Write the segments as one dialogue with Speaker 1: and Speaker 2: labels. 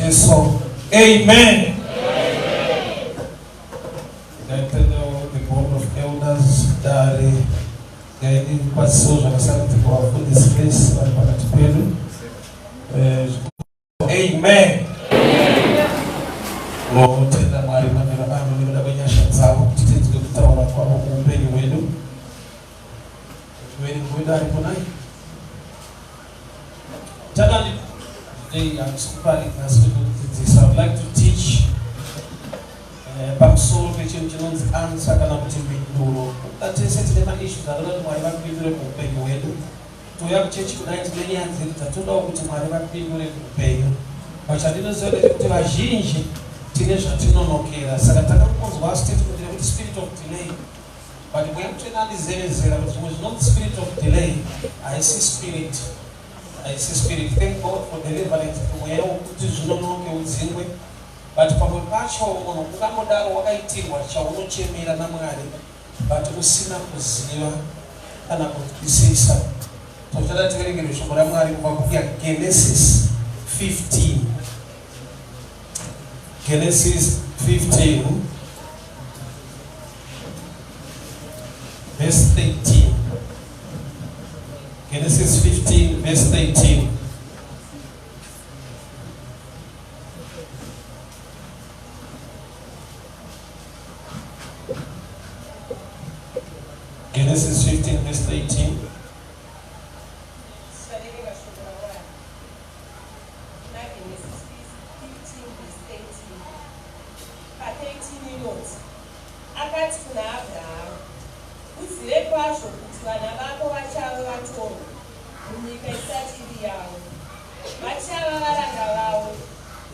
Speaker 1: Jesu. Amen. The board of elders, Dari, guiding pastors, and something for this place, Amen. Lord, tenda mwari mamira bano nibada banyasha zabo kutitenzwe kutawala kwa kumpeni wedu. Tuweni mwida aliponai. Tadani, today I'm speaking as this. I would like to teach Baksol Evangelist kana kuti Mhinduro. That is set the issues that Lord mwari bapindure kumpeni wedu. Tuya church tonight many hands that to know kuti mwari bapindure kumpeni. Bachadino zole kuti vazhinji tine zvatinonokera saka takakonzwa statement yekuti spirit of delay, but muyakutoanalizerezera kuti zvimwe zvinonzi spirit of delay haisi spirit. Thank God for deliverance mweya wekuti zvinonoke udzingwe, but pamwe pacho munhu ungangodaro wakaitirwa chaunochemera naMwari but usina kuziva kana kunzwisisa. Tochada tiverengere shoko raMwari kubva kubhuku yaGenesis 15. Genesis 15, verse 13. Genesis 15, verse 13. Genesis 15, verse 13.
Speaker 2: Akati kuna Abrahamu, uzive kwazvo kuti vana vako vachava vatongo munyika isati iri yavo. Vachava varanda vavo,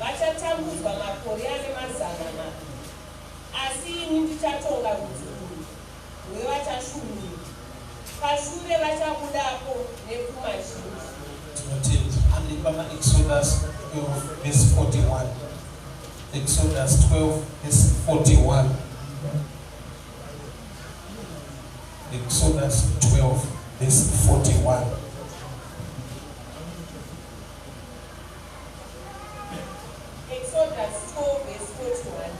Speaker 2: vachatambudzwa makore ane 400. Asi ini ndichatonga rudzi urwu, rwe vachashumira. Pashure vachabudapo nepfuma zhinji.
Speaker 1: Exodus 12, verse 41. Exodus 12, verse 41. Exodus 12, verse 41.
Speaker 2: Exodus 12, verse 41.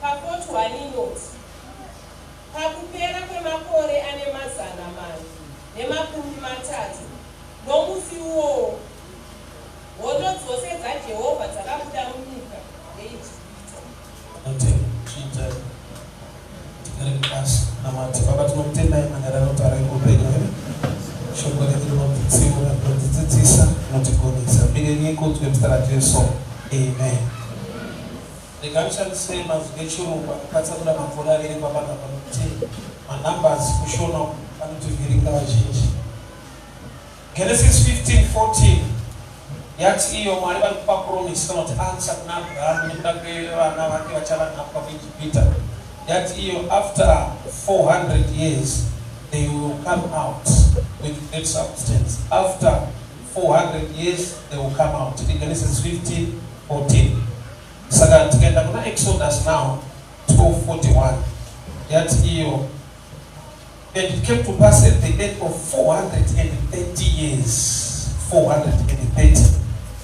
Speaker 2: Pa 41 inoti, pakupera kwemakore ane 430, nomusi uwowo, hondo dzose dzaJehovha dzakabuda munyika yeIjipita.
Speaker 1: Namati baba tunamtenda imanyara notara ikupenye shoko letu notitsiwa notitsisa notikonisa bigeni kutwe mstarajeso. Amen. The God shall say mazgechurumba katsa kuna makora vile kwa bana pamuti numbers kushona anotuviringa vazhinji. Genesis 15:14 yati iyo Mwari vanokupa promise kana kuti answer kuna Abrahamu nekuda kwevana vake vachava napwa muIjipita. That after 400 years they will come out with great substance. After 400 years they will come out. In Genesis 15:14. Saka together kuna Exodus now 12:41. That and it came to pass at the end of 430 years. 430.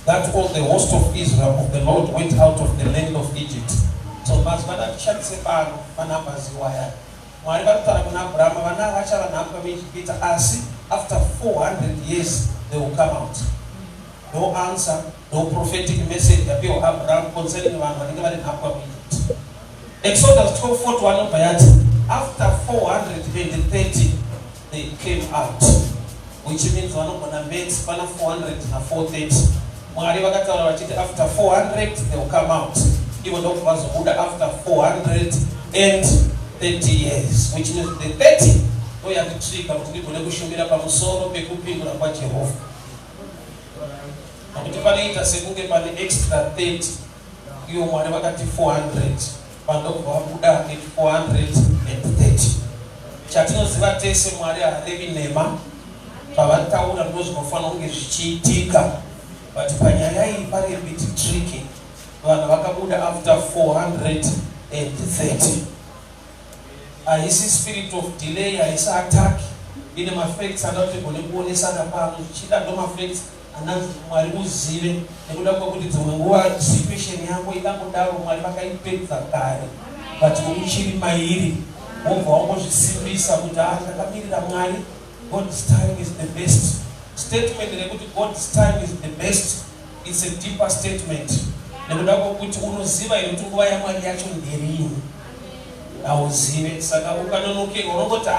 Speaker 1: That all the host of Israel of the Lord went out of the land of Egypt. So mazvana tishandise pano manambers waya. Mwari vakataura kuna Abraham vana vachava nhapwa muIjipita asi after 400 years they will come out. No answer, no prophetic message yapiwa Abraham concerning vanhu vanenge vari nhapwa muIjipita. Exodus 12:41 obva yati after 430 they came out, which means vanogona mates pana 430. Mwari vakataura vachiti after 400 they will come out. Even though after 430 years, which means the 30 we have to trick out people who shumira pamusoro pekupindura kwa Jehova. Akuti panoita sekunge pane extra 30 iyo Mwari vakati 400 pandobva vabuda at 430. Chatinoziva tese Mwari harevi nhema pavataura ndozvinofanira kunge zvichiitika, but panyaya iyi pari a bit tricky. Vanhu vakabuda after 430. Haisi spirit of delay, haisi attack. Ine mafacts anda kuti gone kuonesana pano zvichida ndo mafacts ananzi Mwari uzive nekuda kwekuti dzimwe nguva situation yako ikangodaro Mwari vakaipedza kare but uchiri mairi wobva wangozvisimbisa kuti ndakamirira Mwari. God's time is the best. Statement rekuti God's time is the best, it's a deeper statement. Nekuda kwekuti unoziva iri kuti nguva yaMwari yacho nderini, auzive. Saka ukanonokerwa unongoti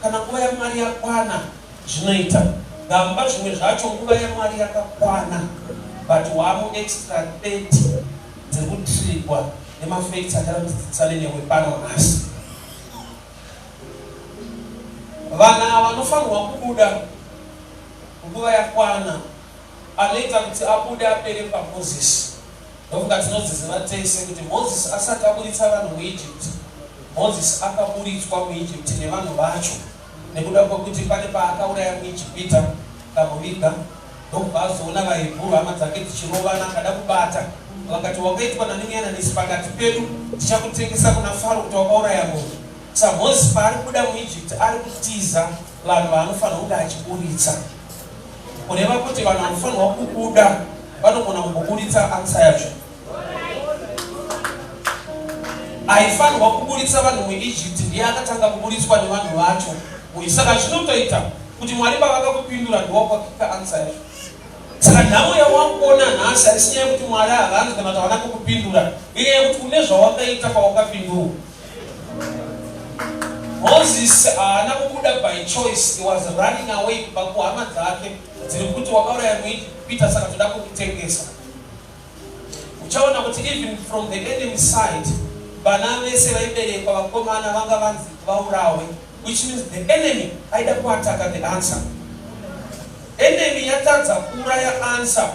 Speaker 1: kana nguva yaMwari yakwana zvinoita gamba zvimwe zvacho nguva yaMwari yakakwana, but wamu extra 30 dziri kutrigwa nemafacts akarambidzana newe pano nhasi. Vana ava vanofanirwa kubuda nguva yakwana, anoita kuti abude apere paMozisi. Ndofunga tinodziziva tese kuti Mozisi asati abuditsa vanhu muEgypt, Mozisi akaburitswa muEgypt nevanhu vacho nekuda kwekuti pane paakauraya muIjipita kamuviga, ndobva azoona vaHebheru hama dzake dzichirovana akada kubata, vakati wakaitwa nanenyananisi pakati pedu, tichakutengesa kuna Faro kuti wakauraya munhu. Saka Mozisi paari kubuda muEgypt ari kutiza vanhu vaanofanira kunge achiburitsa, kureva kuti vanhu vanofanirwa kubuda vanogona kumboburitsa ansa yacho. Aifanirwa kuburitsa vanhu muEgypt, ndiye akatanga kuburitswa nevanhu vacho. Saka zvinotoita kuti Mwari pavakakupindura ndiwakwakika ansa yacho. Saka nhamo yawakuona nhasi haisi nyaya yekuti Mwari havanzi kana kuti havana kukupindura, inyaya yekuti une zvawakaita pawakapindura. Moses haana kubuda by choice, he was running away kubva kuhama dzake dziri kuti wakauraya muIjipita saka toda kukutengesa. Uchaona kuti even from the enemy side vana vese vaiberekwa vakomana vanga vanzi vaurawe, which means the enemy aida kuataka the answer. Enemy yatadza kuuraya answer,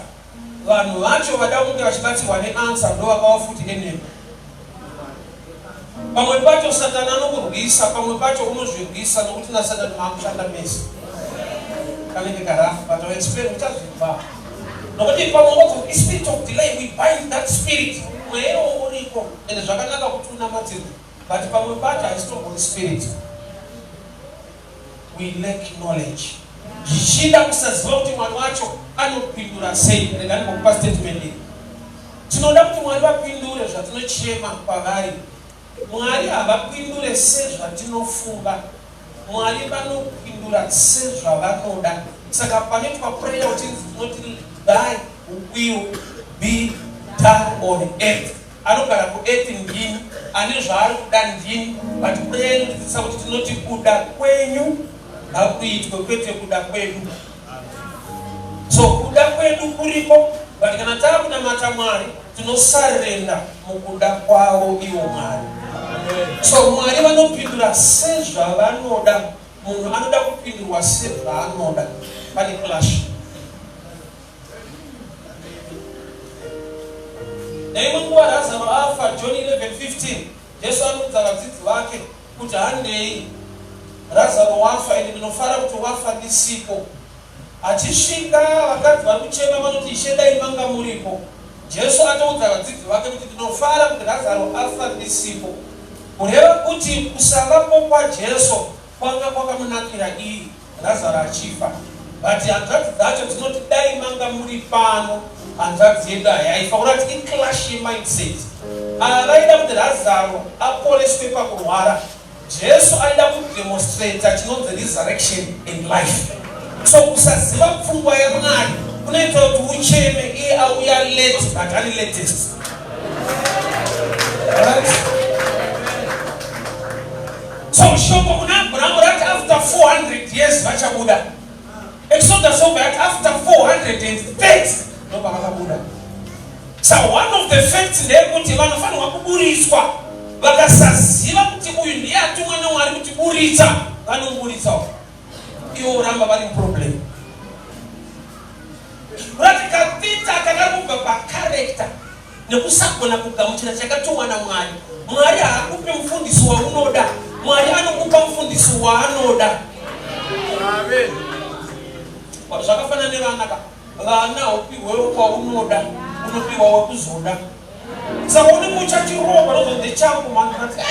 Speaker 1: vanhu vacho vada kunge vachibatsirwa neanswer ndo vakawa futi enemy. Pamwe pacho Satani anokurwisa, pamwe pacho unozvirwisa nokuti naSatani maakushanda mese. Kanenge karafu, but I'll explain uchazvimba. Nokuti pamwe spirit of delay, we bind that spirit. Mweero uriko, ende zvakanaka kuti unamatirwe. But pamwe pacho haisitombori spirit. We lack knowledge. Zvichida kusaziva kuti Mwari wacho anopindura sei. Rega ndingokupa statement iyi. Tinoda kuti Mwari vapindure zvatinochema pavari. Mwari havapindure sezvatinofunga, Mwari vanopindura sezvavanoda. Saka panoitwa prayer kuti thy will be done on earth. Anogara kuearth ndini, ane zvaari kuda ndini, but prayer inotidzisa kuti tinoti kuda kwenyu ngakuitwe kwete kuda kwedu. So kuda kwedu kuriko, but kana taakunamata Mwari tinosarenda mukuda kwavo ivo Mwari. So Mwari vanopindura sezvavanoda, munhu anoda kupindurwa sezvaanoda. Pane clash. Neimwe nguva Lazaro afa, John 11:15, Jesu anoudza vadzidzi vake kuti handei Lazaro wafa ende ndinofara kuti wafa ndisipo. Achisvika vakadzi vari kuchema vanoti Ishe dai manga muripo. Jesu atoudza vadzidzi vake kuti ndinofara kuti Lazaro afa ndisipo. Kureva kuti kusavapo kwaJesu kwanga kwakamunakira iyi Lazaro achifa. But hanzvadzi dzacho dzinoti dai manga muri pano, hanzvadzi yedu hayaifa. Kurati iclash mindset. Vaida kuti Lazaro aporeswe pakurwara. Jesu aida kudemonstrate chinonzi resurrection in life. So kusaziva pfungwa yaMwari kunoita kuti ucheme iye auya late but ani latest. Right? So shoko kuna Abraham rati after 400 years vachabuda. Exodus over after 430 ndo vakabuda. So one of the facts ndekuti vanofanirwa kuburiswa. Vakasaziva kuti uyu ndiye atumwa naMwari kuti buritsa, vanomuburitsawo. Iwo ramba vari problem. Rati kapita kana kubva pacharacter nekusagona kugamuchira chakatumwa naMwari. Mwari haakupi mufundisi waunoda, Mwari anokupa mufundisi waanoda. Amen. Zvakafanana nevana ka. Vana upiwe waunoda, unopiwa wekuzoda. Saka unenge uchachiroba nozonzi changu mwana rati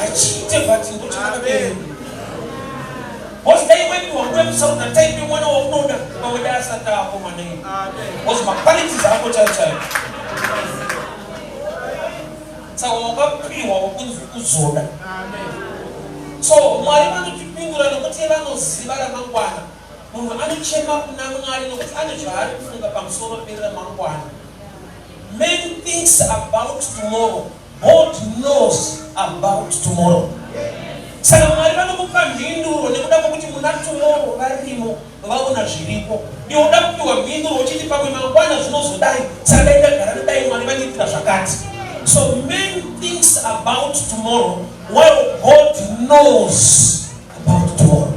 Speaker 1: achite but ndochakabereka. Was they when you are going so the time you want to know that but that's at our woman name. Was my qualities are what I so so mwalimu anatupingura nokuti vano ziva ramangwana munhu anochema kuna Mwari nokuti ane zvaari kufunga pamusoro peramangwana. Men thinks about tomorrow. God knows about tomorrow. Saka Mwari vanokupa mhinduro nekuda kwokuti muna tomorrow varimo vaona zviripo. Iwe uda kupiwa mhinduro uchiti pamwe mangwana zvinozodai saka dai ndagara kudai Mwari vandiitira zvakati. So men thinks about tomorrow while God knows about tomorrow.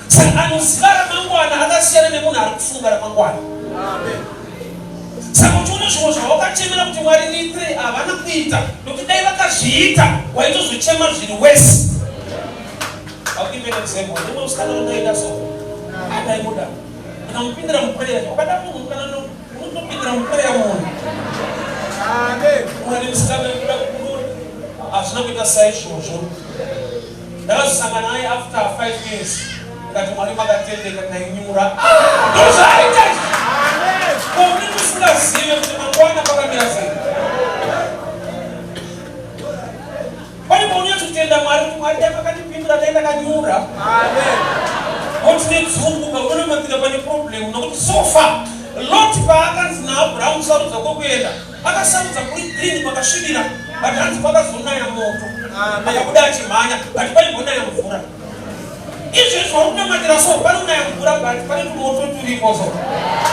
Speaker 1: Saka anoziva ramangwana akasiyana nemunhu ari kufunga ramangwana. Saka uchiona zvimwe zvawakachemera kuti Mwari niitire havana kuita nokuti dai vakazviita waitozochema zviri wese. I'll give you an example. You know musikana wakaenda so adaimuda ukamupindira mupreya wakada munhu kana unotopindira mupreya munhu Mwari musikana wekuda kukuru hazvina kuita saizvozvo. Ndakazosangana naye after 5 years ndikati Mwari makatendeka ndainyura ndozvaita kuni musingazive kuti mangwana pakamira sei. Pane paunonya kutenda Mwari kuti Mwari dai makatipindura dai ndakanyura kuti nedzungu paunomatira pane problem nokuti so far Lot paakanzi naAbraham sarudza kwokuenda akasarudza kuri green kwakasvibira but hanzi kwakazonaya moto akabuda achimhanya but paibonaya mvura. Izvezvo wakunamatira so panonaya mvura but pane tumoto turipo so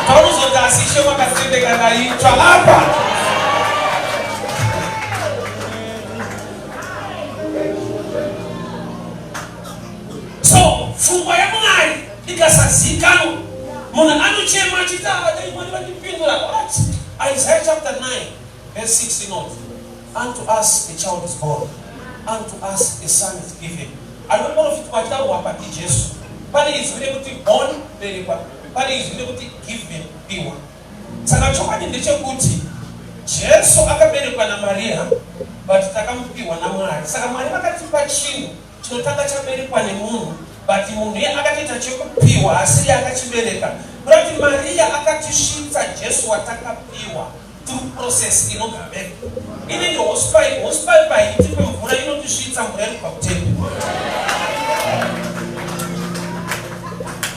Speaker 1: paunozoti asi Ishe wakatendeka ndaitsva apa. So pfungwa yaMwari ikasazikanwa munhu anochema achiti dai Mwari vandipindura. What? Isaiah chapter 9 verse 6 note. Unto us a child is born, unto us a son is given. Anoprofita kwataurwa pati Jesu. Pane izwi rekuti born berekwa, pane izwi rekuti given piwa. Saka chokwadi ndechekuti Jesu akaberekwa naMaria but takamupiwa naMwari. Saka Mwari vakatipa chinhu chinotanga chaberekwa nemunhu but munhu iye akatoita chekupiwa asi akachibereka. Kuti Maria akatisvitsa Jesu watakapiwa through process inogambeka. Inenge hosepipe haitipe mvura inotisvitsa mvura iri pakutembe.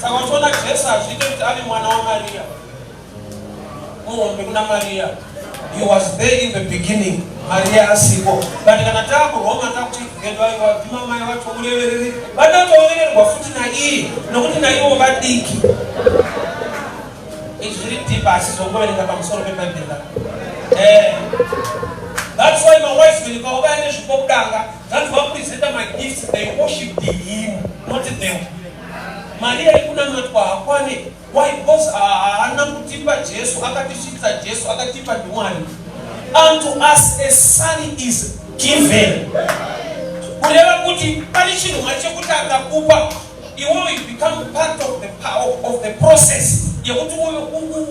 Speaker 1: Saka uchiona Jesu hazviite kuti ave mwana waMaria muhombe kuna Maria. He was there in the beginning. Maria asipo. But kana takuroma takuti ndaiwa vimamai vatomureverere vadatovererwa futi naiye nokuti naiwo vadiki. It's really deep asizongoverenga pamusoro pebhaibheri. That's why my wife will go over and she pop down. That's why presented my gifts. They worshipped him, not them. Maria ikuna matwa hakwani. Why? Because anamutipa Jesu, akatishitsa Jesu, akatipa Mwari. Unto us a son is given. Kureva kuti pani chinhu chekuti akakupa iwe you become part of the power of the process. Yekuti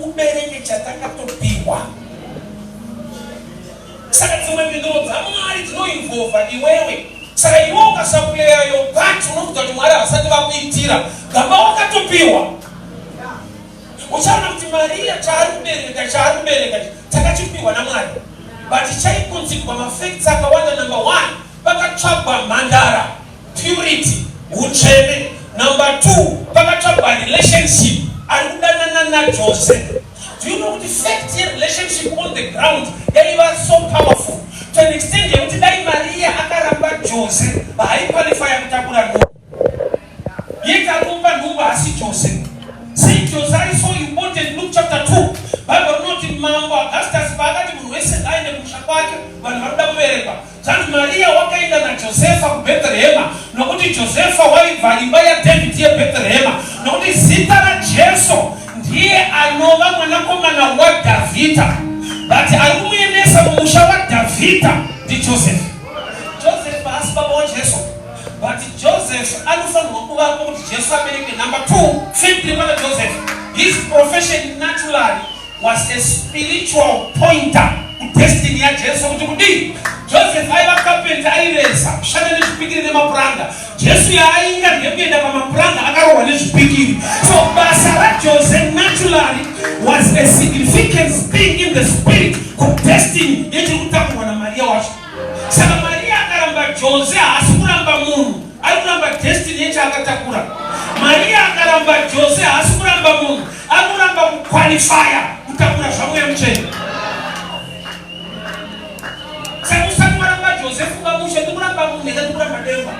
Speaker 1: ubereke chatakatopiwa. Saka dzimwe mhinduro dzaMwari dzinoinvolva iwewe. Saka iwe ukasakuleya yo part unokuta kuti Mwari hasati vakuitira gamba wakatopiwa. Uchaona kuti Maria chaari kubereka takachipiwa naMwari. But chaikonzerwa mafacts akawanda. Number 1 pakatsvagwa mhandara purity utsvene. Number 2 pakatsvagwa relationship ari kudanana naJoseph. Do you know the fact here relationship on the ground yaiva so powerful to an extent yekuti dai Maria akaramba Joseph haiqualify kutakura nhumbu. Yekakupa nhumbu asi Joseph. See, Joseph is so important. Luke chapter 2 Bible noti mambo Augustus pakati munhu wese aende kumusha kwake vanhu varuda kuverekwa. Zanzi Maria wakaenda naJosefa kuBhethlehema nokuti Josefa waibva imba yaDavid yeBhethlehema nokuti zita raJesu ndiye anova mwanakomana waDhavhidha. But ari kumuendesa mumusha waDhavhidha ndiJosefa. Josefa haasi baba waJesu. But Joseph anofanirwa kuvapo kuti Jesu abereke. Number 2, fifthly pana Joseph, his profession naturally was a spiritual pointer to destiny ya Jesu kuti kudii Joseph aiva carpenter aireza kushanda nezvipikiri nemapuranga. Jesu yaainga ndekuenda pamapuranga akarohwa nezvipikiri. So basa raJoseph naturally was a significant thing in the spirit kudestiny yechiri kutakurwa naMaria wacho. Saka Maria akaramba Jose haasi kuramba munhu, ari kuramba destiny yechaakatakura. Maria akaramba Jose haasi kuramba munhu, ari kuramba kuqualifya kutakura zvamwe muchena. Saka usati waramba Joseph ungamushe ndikuramba munhu eka ndikuramba demba.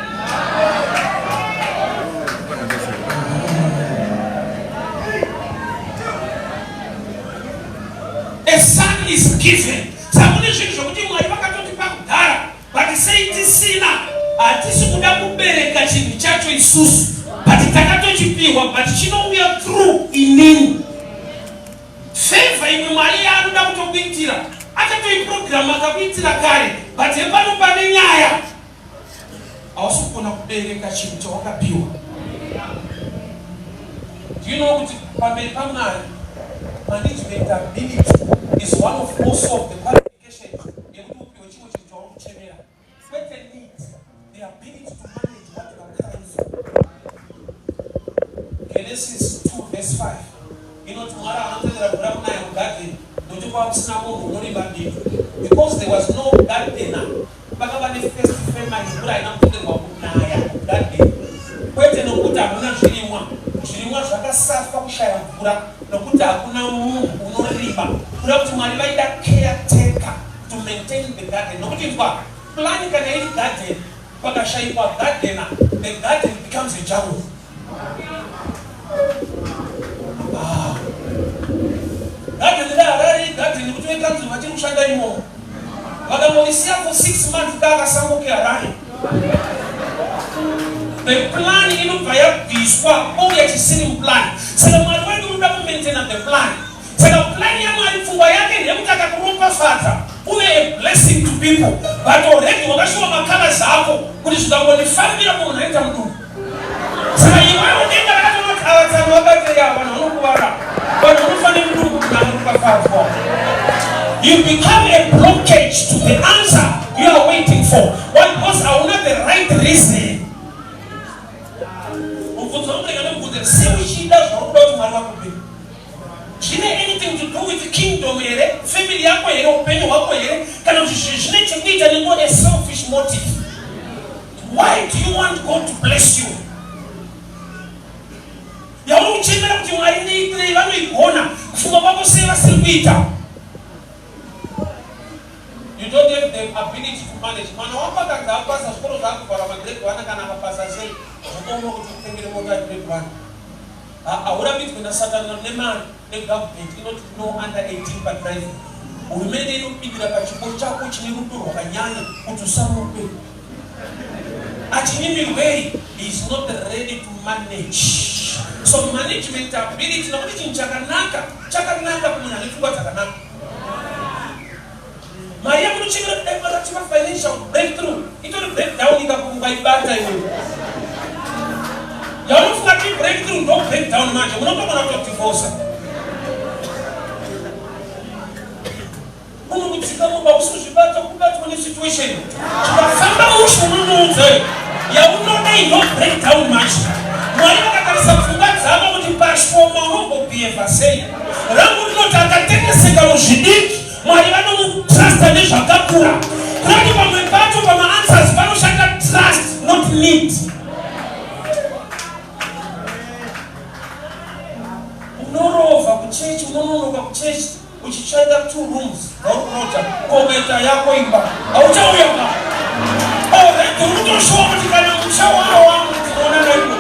Speaker 1: A son is given. Sakune zvinhu zvokuti Mwari vakatoti pakugara vatiseitisina hatisi kuda kubereka chinhu chacho isusu, but takatochipiwa, but chinouya through inini. Favor imwe Mwari yaanoda kutokuitira akatoiprograma akakuitira kare, but hepano pane nyaya hausi kugona kubereka chinhu chawakapiwa. Do you know kuti pamberi paMwari management ability is one of also of the qualifications yekuti upiwe chimwe chinhu chawakuchemera. Kwete need the ability to manage what you are carrying for. Genesis 2 verse 5 inoti Mwari anotendera kura kunaya mugadheni nokuti kwakusina munhu unorima bindu, because there was no gardener. Pakava nefirst family mvura haina kutenderwa kunaya mugadheni, kwete nokuti hamuna zvirimwa. Zvirimwa zvakasafa kushaya mvura nokuti hakuna munhu unorima. Kuda kuti Mwari vaida caretaker to maintain the garden. Nokuti ndwa plan kana iri garden pakashayikwa gardener, the garden becomes a jungle. Garden ndarari garden nekuti wekanzi vachiri kushanda imomo. Vakamboisiya for 6 months kakasangoke Harare. The plan inobva yabviswa ouya chisiri plan. Saka Mwari wedu unoda kumaintaina the plan. Saka plan yaMwari pfungwa yake ndeyekuti akakuropafadza uve a blessing to people, but already wakashiwa makalazi ako kuti zvikangondifambira munhu aita mudumbu. Saka iwewe denga rakatonoti avatsani vabateya vanhu vanokuvara, vanhu vanofanira mudumbu kuti anoropafadzwa. You become a blockage to the answer you are waiting for. Why? Because hauna the right reason. Anything to do with the kingdom here, family yako here, upenyo wako here, kana zvine chekuita nengo a selfish motive. Why do you want God to bless you? Yauri uchemera kuti Mwari ndiitire vanoigona kufunga kwako sei vasiri kuita. You don't have the ability to manage. Mwana wako akagara pasa zvikoro zvako para magrade 1 kana akapasa sei zvakaona kuti utengere mota grade 1. Haurambidzi kuenda Satani nemari negovernment inoti no under 18 padrive. Hurumende inopindira pachipo chako chine rudo rwakanyanya kuti usamupe. Achinyimirwei is not ready to manage. So management ability nokuti chinhu chakanaka kumunhu ane pfungwa dzakanaka. Maria munochemera kudai kwakatima financial breakthrough, itori breakdown ikakungaibata iwewe. Yaunofunga kuti breakthrough ndo breakdown manje, unotogona kutodivorce. Unokudzika mumba usizvibata kubatwa nesituation. Chikafamba ushu unonoudze. Yaunodai ndo breakdown manje. Mwari vakatarisa pfungwa dzavo kuti pashoma unombobhiyevha sei. Rangu rinoti akatengeseka muzvidiki, Mwari vanomutrasta nezvakakura. Kurati pamwe pacho pama-answers panoshanda trust, not need. Unorova kuchechi, unononoka kuchechi, uchitsvaida 2 rooms, haukunota, kogaita yako imba, hauchauya ba. Already unotoshuwa kuti kana musha wangu tinoona naipo.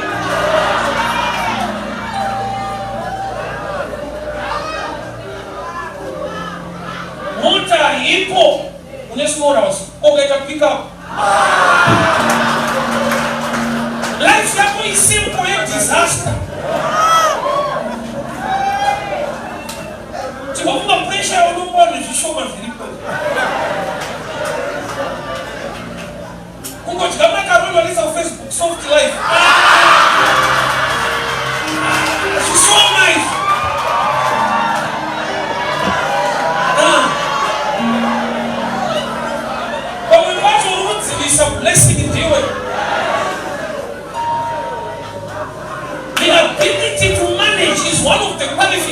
Speaker 1: Mota ipo, une small house, kogaita pick up. Life yako is simple and disaster. Chikofunga pressure unopona zvishoma zviripo. Kungodya makaroni lisa Facebook soft life. Zvishoma izvi. Pamwe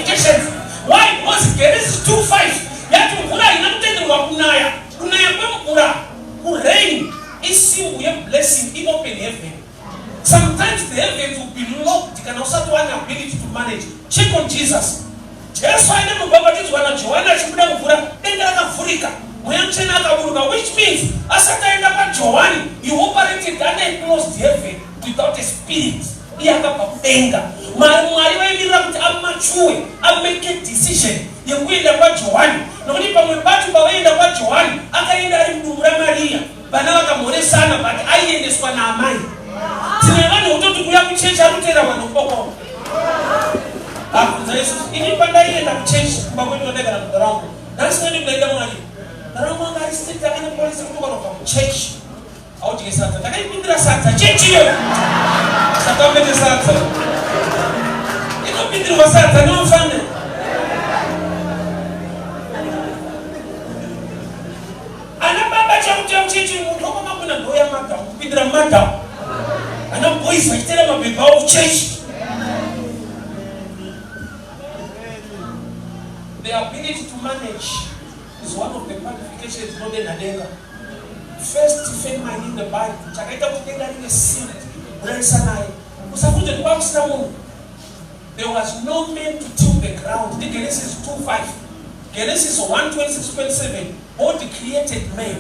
Speaker 1: ramifications. Why? Because Genesis 2:5 yati mvura inakutenderwa kunaya kwemvura rain is symbol of blessing in open heaven. Sometimes the heavens will be locked. Can also have one ability to manage. Check on Jesus. Jesus I never baptized one Joanna Shibra Mvura endera kavurika muyamchena akaburuka, which means asataenda pa Joani you operated under a closed heaven without a spirit. Iyakapapenga Mwari waimira kuti amachue make a decision yekuenda kwa Joani nokuti pamwe pacho pawaenda kwa Joani akaenda ari mudumbu Maria vana vakamhoresana but aiendeswa naamai. Tine vanhu kutoti kuya kuchechi arutera vanhu kokoko akunza Yesu ini pandaienda kuchechi kumba kwedu ndagara munharaunda ndasingadi kudaida Mwari nharaunda anga ari strict akane polisi kutokanobva kuchechi autike sadza ndakaipindira sadza chechi iyo sakamete sadza inopindirwa sadza neofanira ana baba chakutia kuchechi munhu okomakuna ndoya madhamu kupindira madhamu ana boys vachitera mabhebha avo kuchechi. The ability to manage is one of the qualifications not in Adenga. First feminine in the Bible. Chakaita kutenga ile seed. There was no man to till the ground. The Genesis 2:5. Genesis 1:26-27. God created man.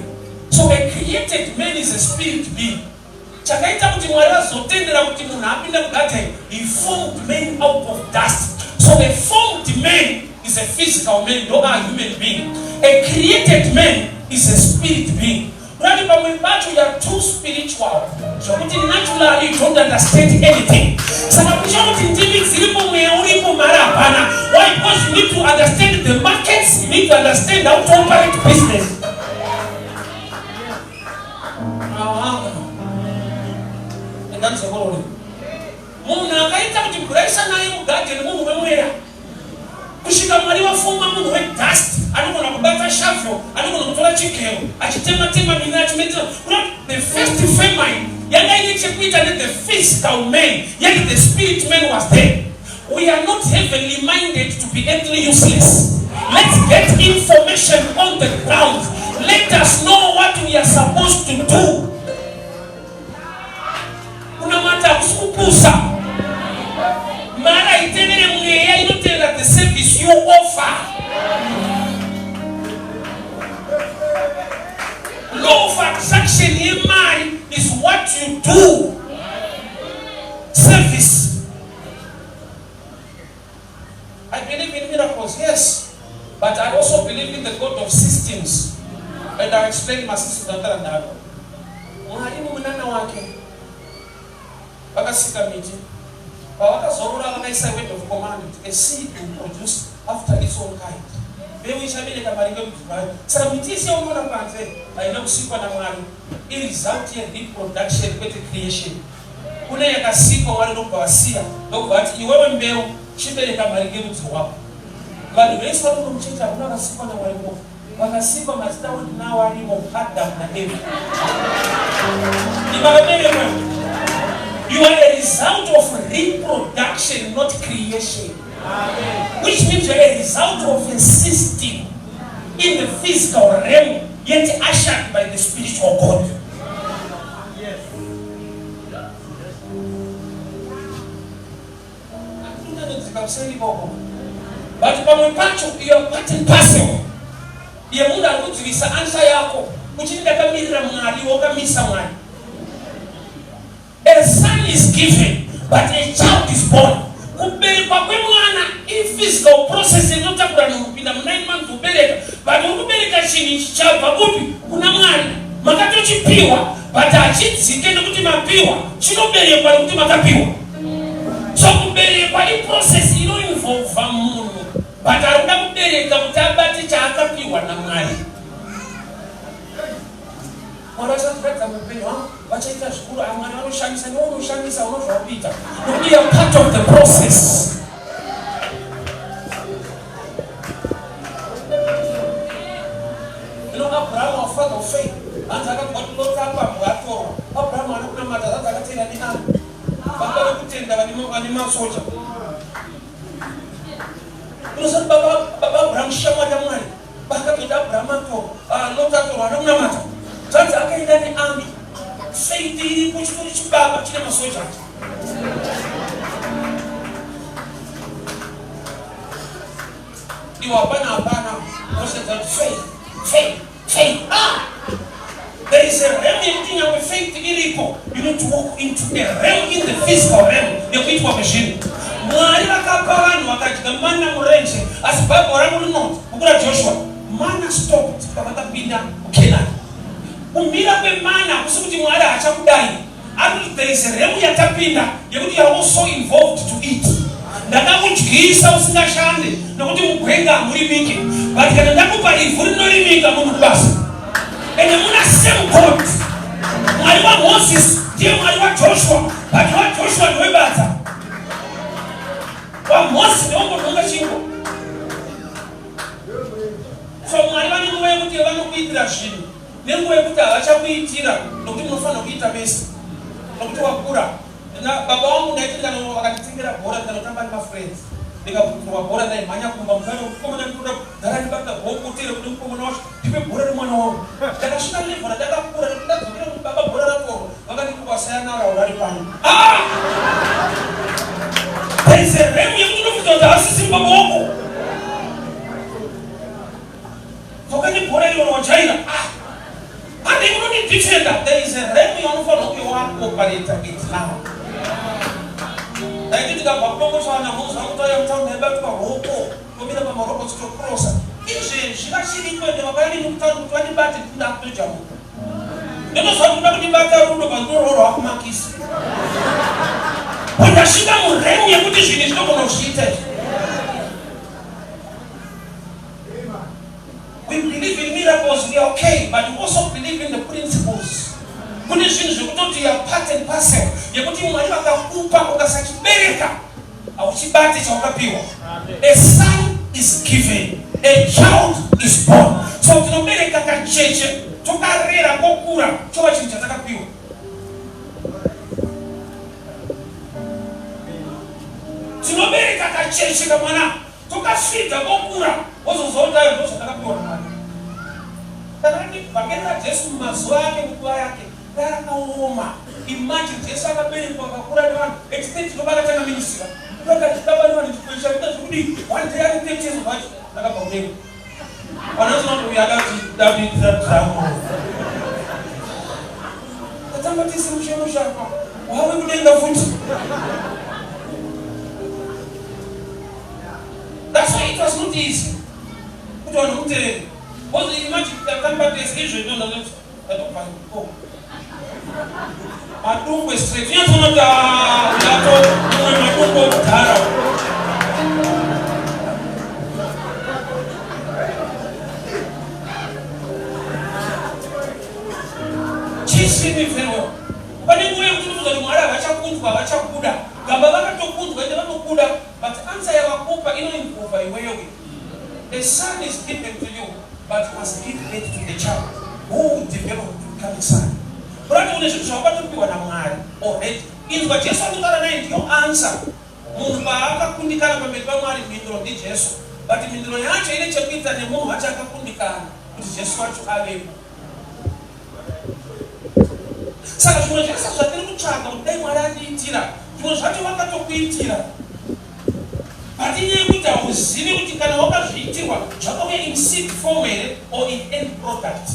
Speaker 1: So a created man is a spirit being. Chakaita kuti Mwari azotendera kuti munhu apinde mugate. He formed man out of dust. So the formed man is a physical man, not a human being. A created man is a spirit being. Right, but when you are too spiritual, so naturally you don't understand anything. So why? Because you need to understand the markets, you need to understand how to operate business. And that's the whole. Kushika Mwari wafunga munhu dust anogona kubata shavyo anogona kutora chikero achitema mina achimeta. The first feminine yanga ine chekuita the physical man, yet the spirit man was there. We are not heavenly minded to be earthly useless. Let's get information on the ground. Let us know what we are supposed to do. Unamata kusukupusa mara itenere mweya inotela the service you offer. Law of attraction in mind is what you do. Service. I believe in miracles, yes. But I also believe in the God of systems. And I'll explain my sister Dr. Mwalimu mnana wake wakasika miti. Wakazorora wakaisa word of command. A seed will produce after its own kind. Bewe ishabile kamaringa mtubai. Sasa miti isi unaona kwanze. Aina kusikwa na Mwari. It result in reproduction with creation. Kuna yakasikwa wale ndokuwasia. Ndokuwati iwewe mbeo shibele kamaringa mtuwako. Bali wesi watu kumchita unakasikwa na walimu. Wakasikwa mazita wadi na walimu Adam na Eva. Ibagabele mwe. You are a result of reproduction, not creation. Amen. Which means you are a result of a system in the physical realm, yet ushered by the spiritual God. Yes. But when you are part and parcel, you are not going to be answer yako. A son is given, but a child is born. In physical process, not a 9 months to beleka, but ukubeleka chini child pakupi kuna mwana makatochi piwa, but achiti kendo kuti mapiwa chinobeleka kwa kuti makapiwa. So kubeleka kwa process ino involve munhu, but aruda kubeleka kuti abati chaakapiwa na Mwari. We are part of the process. You know, Abraham was father of faith. And I got what looked up Abraham and Abraham that I tell any hand. But I could tell that animal soldier. Unosa baba Abraham shamwa jamwali. Baka toda Abraham to lota to wana mata. Sasa akaenda ni army. Faith ili kuchukua chibaba kile masoja. You are hapana. What's that? Faith. There is a realm in our faith ilipo. You need to walk into a realm in the physical realm. You need to walk machine. Mwali wakapawani wakajigamana murenje. Asibabu waramu not. Ukura Joshua. Mana stopped. Kabata binda ukena. Umbira kwe mana. Kusukuti mwali achakudai. And there is a realm ya tapinda. You are also involved to eat. Ndakakudyisa usingashande nokuti mugwenga muri mingi but kana ndakupa ivuri norimika munhu basa ene muna same God. Mwari wa Moses ndiye mwari wa Joshua but wa Joshua ndowebata wa Moses ndongononga chingo. So mwari vane nguva yekuti vanokuitira zvinhu nenguva yekuti havachakuitira nokuti munofanira kuita besa nokuti wakura. Na baba wangu ndaiti kana wakatitengera bhora kana kutamba na friends ndikaputirwa bhora ndai mhanya kumba mukana ukomana ndoda darani bata hokutere kuti ukomana wacho tipe bhora remwana wangu ndakasvika level ndakakura ndakadzokera kuti baba bhora ratoro vakati kukwasayana raurari pano there is a realm yekuti unofunga kuti hasisi baba wako vakati bhora iro wajaira and you don't need defender. There is a realm you want to operate it now. I did a Babu Sana Mos, I am telling about Morocco, Comida Morocco to cross. She actually went to a very new town to 20 battles in that jump. You know, some of the battle of Mhinduro of monkeys. When the Shina realm, you put this in his double of sheeted. We believe in miracles, we are okay, but we also believe in the principles. Conditions you go to your part and parcel. You go to your upa ukasakibereka. Auchibati chaukapiwa. A son is given, a child is born. So tunobereka kacheche, tukarera kokura, choba chincha takapiwa. Tunobereka kacheche kamana, tukafika kokura. Ozo zonda yo dosa takapiwa na Tanani bagenda Jesu mazoa yake mkua yake. Dara kaoma. Imagine Jesu akabeli kwa kakura ni wanu. Extend to baga tena ministry. Kwa kitaba ni wanu tukuisha kita zukudi. Wani tayari techezo baji. Naka pa unemu. Wanazo wanu yagati David Trymore. Katamba tisi mshemusha hapa. Wawe kudenga futi. That's why it was not easy. Kutu wanu mtere. What do you imagine that Tampa is Israel? No, I don't find it. Oh. I don't go straight. You don't know that. I don't go Tara. Chasing me very well. But then we have to do the Mara, Vachakuda, Gabaka to put where they want to put up. But answer your Copa in over way. The son is given to you. But must give it to the child who will develop to become a son. But when you show up to be one already, in what Jesus will not your answer. Munbaka Kundikana Mekama Mhinduro di Jesus. But in Mhinduro Answer, any chapter and the moon, Machaka Kundikana, which is just what you have him. Such was just a little child, they were at the Tira. He was such a wonderful Tira. But in a was sitting with the Kanaoka Tiwa, Chakaway in seed formulated or in end product.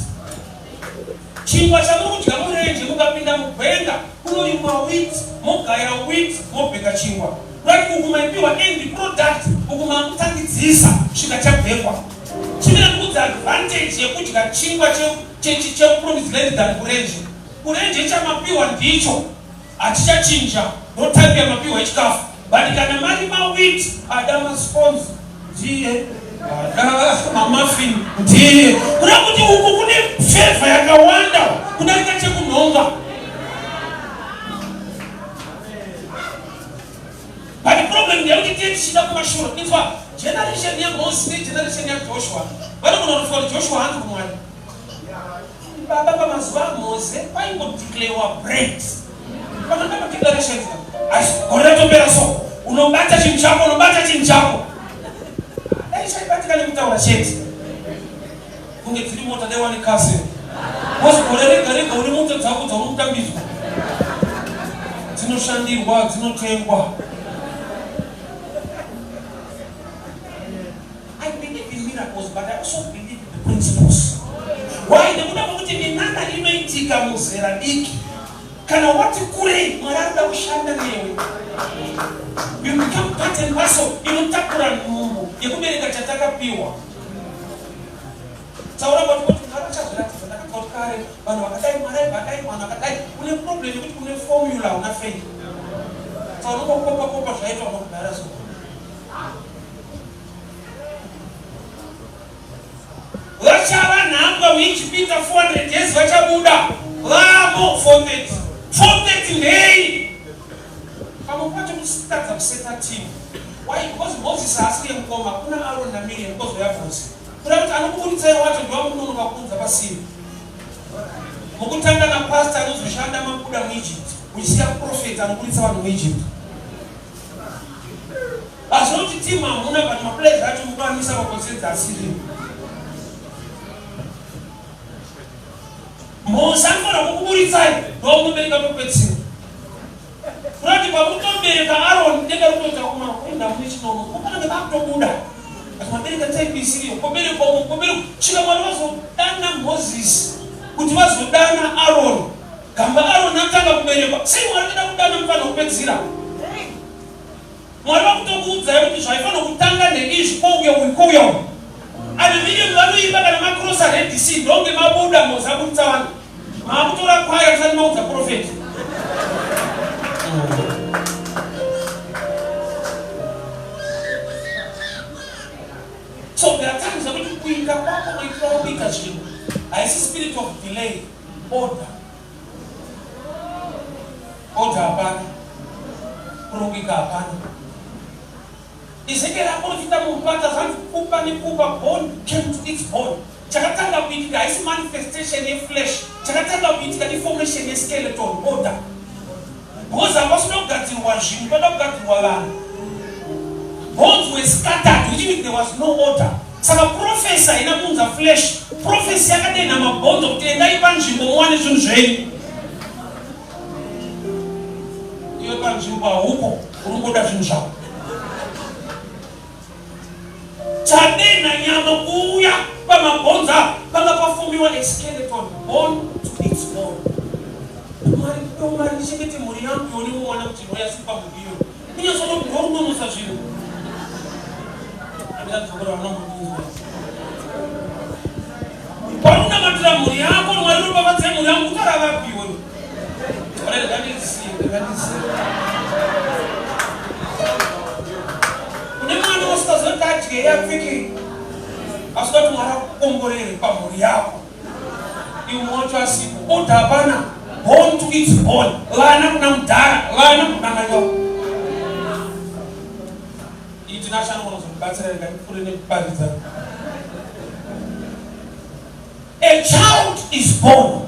Speaker 1: Chimwachamu Jamurange, Mukapinda Mubenga, who you are wheat, Mokaya wheat, Mopeka Chimwa. Right, who might be an end product, who might take this, she got a paper. She didn't put advantage, you put a Chimwa, change your promise less than Urange. Urange, Chamapi and Dicho, at Chachinja, no time you have a PH calf. But you can imagine my wheat, Adama spawns. Mama fin, dear. Kuna kuti favor yakawanda. Kuna ikache kunonga. But the problem is that you shida kumashura. It's why generation ya Moses, generation ya Joshua. Bado kuna for Joshua hantu kumwani. Baba mazwa Moses, why you declare bread? Bado kama declaration. As correcto peraso. Unobata chimchako. chaibatika nekutaura chete kunge tiri mota dewani kase wozigore rega rega uri moto dzako dzauri kutambidzwa dzinoshandirwa dzinotengwa. I believe in miracles, but I also believe in the principles. Why? Nekuda kwekuti minana inoitika muzera diki kana wati kure Mwari arikuda kushanda newe. You become part and parcel inotakura nhumbu yekubereka chatakapiwa. Taura kuti ngavachazviratidza ndakati kare vanhu vakadai Mwari vakadai vanhu vakadai kune problem yekuti kune formula una fail. Taura kopa zvaitwa nokudara so. Vachava nhamba wichipita 400 years vachabuda vamo 430 ndei pamwe pacho kusitadza kuseta team. Why? Because Moses asiye mukoma kuna Aaron na Miriam because yavhusi kuda kuti anokuburitsayo wacho ndiwamunonoka kunza pasiri mukutanga na pastor anozoshanda mabuda muEgypt uchiya prophet anokuritsa vanhu muEgypt. Azvinoti team hamuna but maplayers acho mukanisa makonsenzi asiri. Mose anofana kukuburitsai ndomubereka pepetsiro kurati pamutobereka Aaron denga rutodza kumana kuenda mune chinono kupanenge vakutobuda ati mabereka taibisiriyo kobereka svika Mwari vazodana Moses kuti vazodana Aaron gamba Aaron atanga kuberekwa sei Mwari kuda kudana mufana kupedzira. Mwari vakutokuudzai kuti zvaifana kutanga neizvi kouya ane Miriam vanoimba kana makrosa Red Sea ndonge mabuda Mose aburitsa vanhu makutora kwaya kusati maudza profeti. So there are times that kuinga kwako maitwa kuita zvinhu haisi spirit of delay, order hapana, kurongeka hapana. Ezekiel aprofita mupata zvanzi kupa nekupa bone came to its bone. Chakatanga kuitika haisi manifestation yeflesh, chakatanga kuitika deformation yeskeleton, order. Because hapasina kugadzirwa zvinhu pada kugadzirwa vanhu. Bones were scattered, which means there was no order. Saka prophecy haina kunza flesh, prophecy yakadenha mabhonzo kuti endai panzvimbo muwane zvinhu zvenyu. Iwe panzvimbo haupo, uringoda zvinhu zvako. Chadena nyama kuuya pamabhonza panga pafumiwa skeleton, bone to its bone. Mwari ndichengete mhuri yangu yoni muwana kuti noya sipa mudiyo. Ninyasoto kunorunonosa zvinhu. Paruna matira mhuri yako Mwari unobatsira mhuri yangu utaravapiwe. Kune mwana wasingazoti adye yapfiki asingati Mwari akukomborere pamhuri yako iwe mwacho asipo ota hapana, born to its born, vana kuna mudhara, vana kuna manyoka. International unozokubatsira rega kure nekuparidza. A child is born,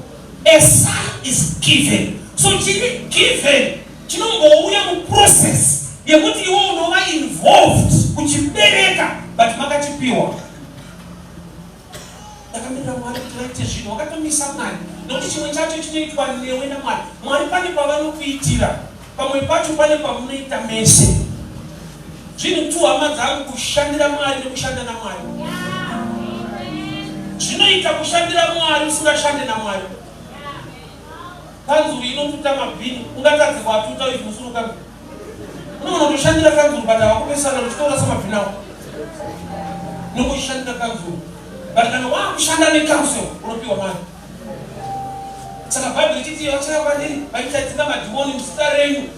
Speaker 1: a son is given. So chiri given chinombouya muprocess yekuti iwe unova involved kuchibereka but makachipiwa. Ndakamira Mwari kuti vaite zvinhu wakatomisa Mwari nokuti chimwe chacho chinoitwa newe naMwari. Mwari pane pavanokuitira, pamwe pacho pane pamunoita mese. Zvinhu tu hama dzangu kushandira Mwari nekushanda naMwari. Zvinoita kushandira Mwari usingashande naMwari. Kanzuru inotuta mabhini ungatadze kwatuta izvi musoro kangu. Unogona kutoshandira kanzuru but hawakupesana uchitora samabhini awo nokushandira kanzuru. But kana wakushanda nekanzuru unopiwa mari. Saka Bhaibheri ichiti vachavakwandiri vachitatidza madhimoni muzita renyu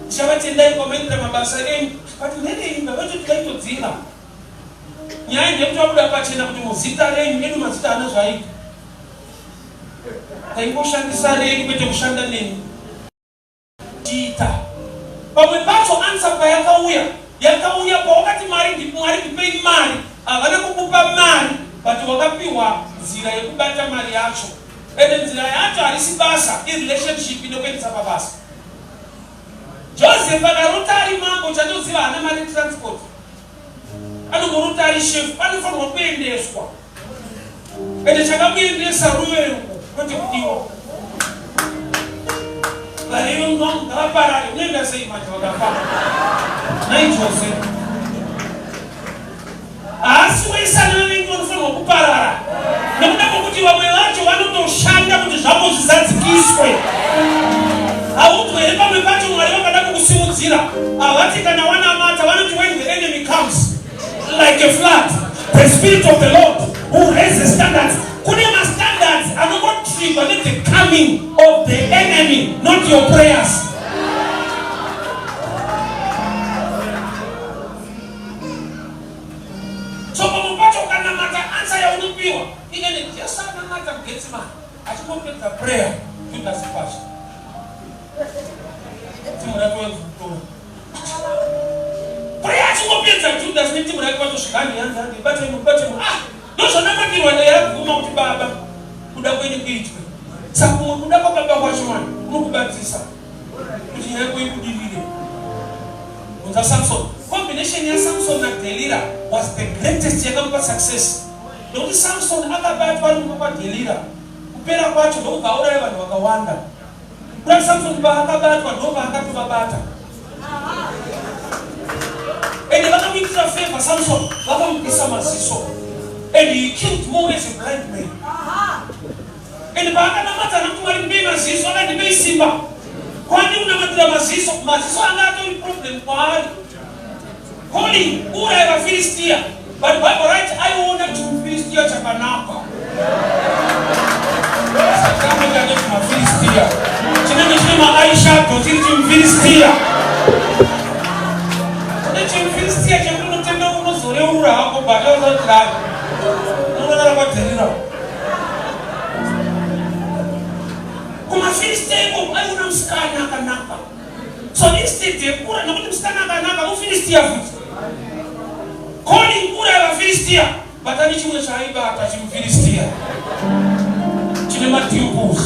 Speaker 1: ndichavatendai kwamaitira mabasa enyu but nereimba vachoti vaitodzinga nyaya ndekuti vabuda pachena kuti muzita renyu edu mazita ana zvaita taingoshandisa renyu kwete kushanda nenyu tiita. Pamwe pacho ansa yakauya pawakati Mwari ndipei mari, havana kukupa mari but wakapiwa nzira yekubata mari yacho. Ende nzira yacho harisi basa, irelationship inokuendesa pabasa. Joseph akarota ari mambo chatoziva hana mari transport. anomuruta ari chef anofanirwa kuendeswa ende chakamuendesa ruvengo kwete kudiwa laiyo ngavaparare unoenda sei manje vakafamba naijose asi waisana vengi vanofanirwa kuparara nekuda kwokuti vamwe vacho vanotoshanda kuti zvavo zvizadzikiswe hauti here pamwe pacho mwari vakada kukusimudzira havati kana wanamata vanoti when the enemy comes like a flood the spirit of the Lord who raises standards kune mastandards anongotrigwa the coming of the enemy not your prayers. So pamwe pacho ukanamata answer yaunopiwa ingene jasanamata mugetsima achingopedza prayer tudasipasha timuratoevutora prayer achingopedza Judas netimurake vatosvikani yanzani batemu ndozvanamatirwa ndayakuvuma kuti baba kuda kwenyu kuitwe saka kumwe kuda kwababa kwacho mwana kunokubatisa kuti nyaya kweikudirire unza Samson. Combination ya Samson na Delila was the greatest yakamupa success nekuti Samson akabatwa numupa Delila kupera kwacho ndokugauraya vanhu vakawanda kuti Samson paakabatwa ndopaakatovabata ende vakamuitira favor Samson vakamupisa maziso and he killed more as a blind man ende paakanamata nakumari ndibei maziso akandibei simba kwani unamatira maziso anga atori problem kwaari calling uraya vafilistia but Bible right aiona kuti mufilistia chakanaka sakameka nekuti mafilistia chinenge chine maaishado chiri chimufilistia kune chimufilistia chekunotenda unozoreura hako bataozatirani unonara kwaderira kumafilistia iko aiona musikana akanaka so instead yekura nekuti musikana akanaka mufilistia futi calling kura ya Filistia batani chimwe chaibata chimufilistia chine matiupus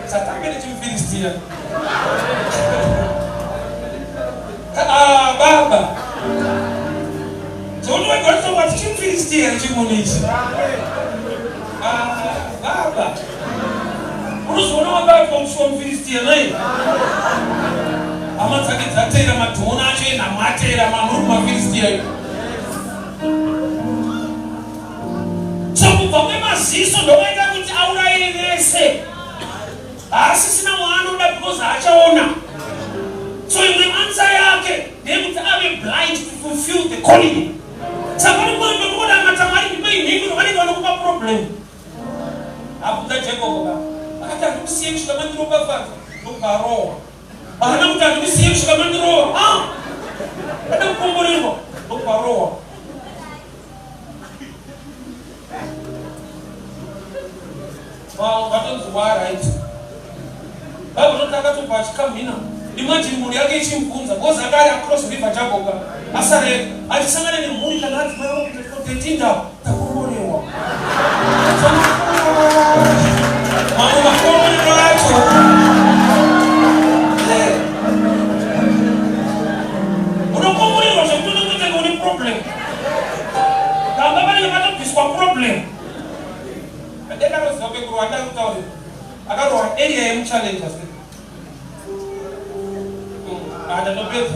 Speaker 1: satangene chimufilistia baba zonowegoleso wati chimufilistia chimunisi baba unozoona wabati wamusi wamufilistia naye hama dzake dzateera madhona acho enhamwateera mamuri kumafilistia iyo so kubva kwemaziso ndovaita kuti auraire vese haasisina waanoda because haachaona so imwe ansa yake ndeyekuti ave blind to fulfill the calling saka nimwendo ndokodamata mwari ndibei nhingi vanenge vanokupa problem abvunza Jacob akati handikusiye kusvika mandiropafadza ndokarohwa hana kuti handikusiye kusvika mandirohwa ada kukomborerwa ndokarohwa vatonzi warit baibu noti akatobva achikamhina imagine mhuri yake ichimubvunza because akari across river Jacob asare achisangana nemhuri kana adzimai kuti 13 ndau takomborerwa mamwe makomborero acho unokomborerwa zvekuti unongotenge une problem kamba vanenge vatobviswa problem adekaroziva pekurwa ndakutaurira akarohwa area yemuchallengers adatopedza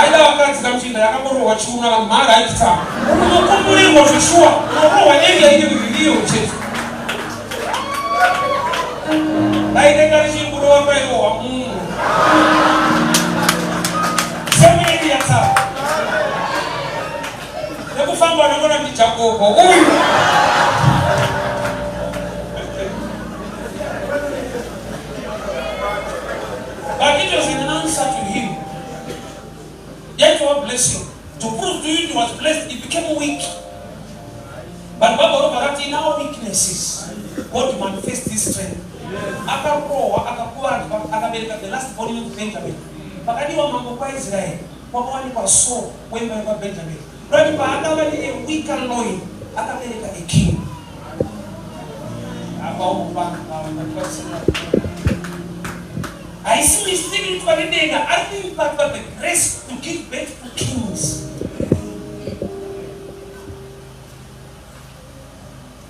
Speaker 1: aida vakadzika muchinda yakamborohwa chiuna mhara aikita unokomborerwa zveshuwa unorohwa area ine muvhiriyo chete dainenga richingurova pairohwa munhu semeiriata nekufamba nongona kuti Jacobo uyu but it was an answer to him. Yet to a blessing. To prove to you he was blessed, he became weak. But Baba, in our weaknesses, God manifests his strength. The last volume of Benjamin. But I didn't want to Israel. What was so when we were Benjamin. But a weaker loin, a king. I see mistaken to anything. I think but the grace to give birth to kings.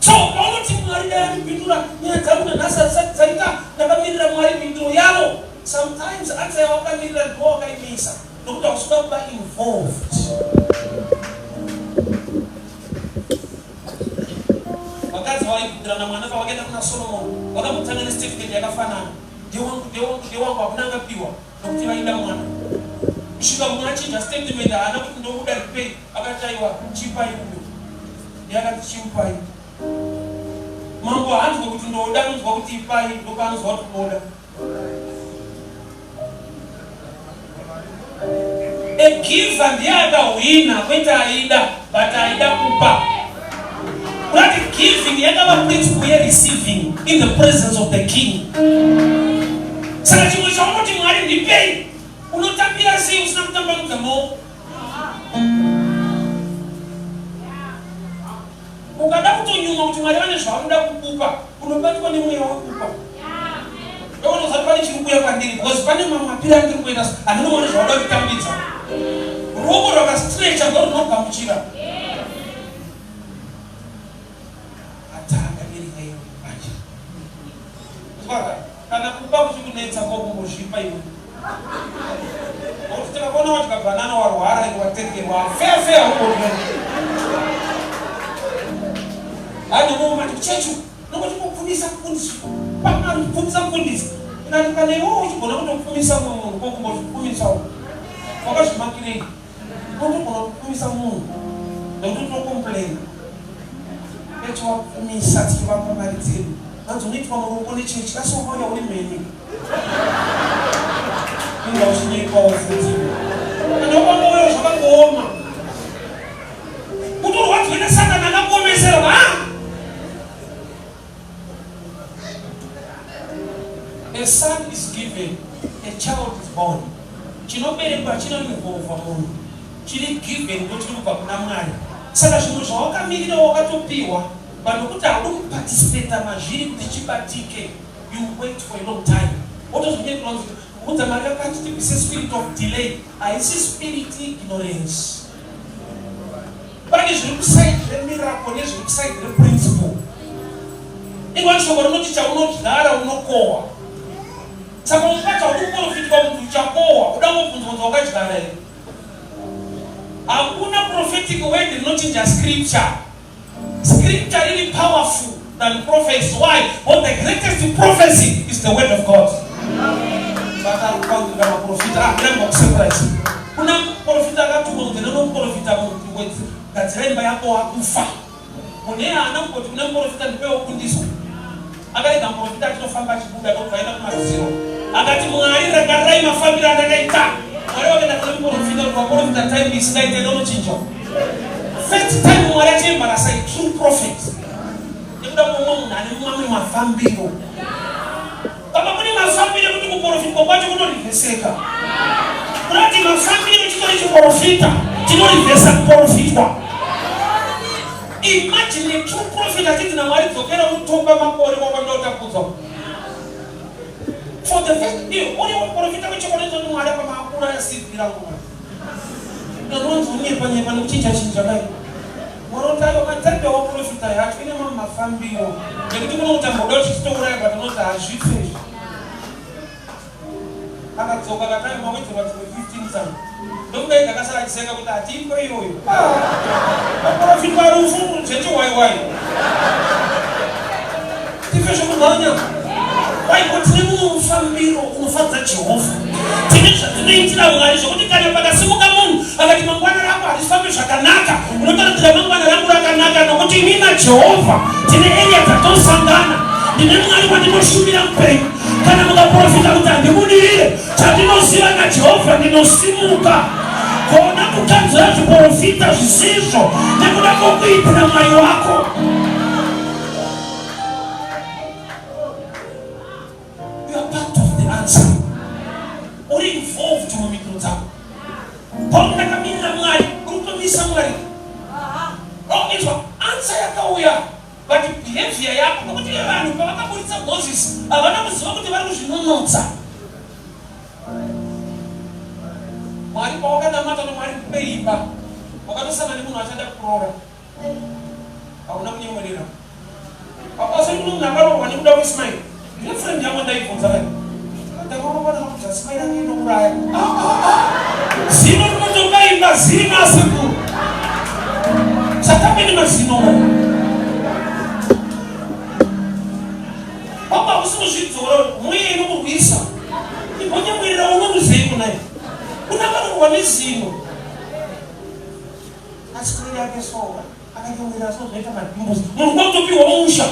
Speaker 1: So, all of you are there. Sometimes I say, "How can you go by Misa?" Look, don't stop by involved. That's why I'm going to get a Solomon. What I'm telling you, Steve, they want to pure. Don't tell you, she got much just take the I don't know who that pay. I got tell you, cheaper you. You got cheaper. Mambo, I'm going to know that what you buy, look on what order. A give and the other winner, but I don't not giving, you never preach we are receiving in the presence of the king. So that you will show what you are in the pain. Who not appear seems not about the more. Who got up to you to my honest round up Cooper, who know better when you are Cooper. No one was a bunch of people and it was Panama appearing with us, and no one is all of the Robert of a stretch and don't know Kamuchira. Kana kuba kushunetsa kwa moshipa hiyo. Ukitaka kuona watu kabanana waruhara ni wateke wa fefe huko ndio. Hadi mama tuchechu, ndio tukufundisha kufundisha. Paka kufundisha kufundisha. Inanikana hiyo kuna mtu kufundisha Mungu, kwa kufundisha. Kwa sababu makini. Ndio kufundisha Mungu. Ndio complain. Echo kufundisha tiwa kwa malitini. And to meet from a church, that's all how you're meaning. You know, she need powerful. And no one knows about the woman. Who don't want to get a son and a woman say, a son is given, a child is born. She not made it, but she don't involve for money. She didn't give it, but she don't have money. So that she was all coming over to Piwa. But look at don't participate in you wait for a long time. What does it mean? What the American is a spirit of delay. I see spirit ignorance. But it's inside the miracle, it's inside the principle. It wants to go to China, no core. Some part of the world fit come to Chapo, don't want to go to a prophetic word is not in the scripture. Scripture really powerful than prophets. Why? Well, the greatest prophecy is the word of God. But I'm calling them a prophet. I'm not surprised. When I'm prophet, I got to go to the prophet about that's read by a Kufa. When they are not going to prophet and pay open this one. I got a prophet that you find much good about zero. I got to go and I my family and I got I don't get a prophet that time is like they don't change. First time we are saying, but I say true prophet. You don't know that you want my family. But when my family is going to profit, what you going to invest? But if my family is going to profit, you don't invest and profit. Imagine a true prophet that is in a marriage to get out to talk about what you want to put. For the first day, only one profit which you want to know what I'm going to the ones who live on the teachers in Japan. One time I tell you what profit I had, any of my family, they do not have a story, but not a sheep fish. I got so by the time I went to 15 times. Don't make a casa say about that team for you. A profit by a fool, change why. The fish of the why what's the move from me or for that you offer? Tinisha, the name is now, I should be kind of a Simukamun. I got my one rapper, this family Shakanaka. Not the Ramana Rakanaka, what do you mean at Jehovah? To the area that don't Sangana. The name I want to shoot me and pay. Can I have a profit out of the money? Chadino Sirana Jehovah, Dino Simuka. Kona kutanza profita zisizo. Nekuna kukuipa na mayo wako. Or involved to me to tap. Pong na kami na mga grupo ni Samari. Oh, ito answer ya kauya. But behavior ya kung hindi yan, kung makapulita Moses, abana mo sa mga tiwala mo sinunod sa. kana mwari kubeimba wakatosangana munhu achada kuroora hauna kunyemwerera pasori kuno munhu akaroorwa nekuda kweismaili ndine friend yangu ndaibvunza kai ndakaona kuti asmaili ake inouraya zino rinotobaimba zino asekuru chakapeni mazino papa kusinozvidzora mweya inokurwisa ibonyemwerera unomuzei kunaye unakaroorwa nezino asi kureri ake soka akanyemwerera sozvaita madhimbuzi munhu kwakutopiwa mumusha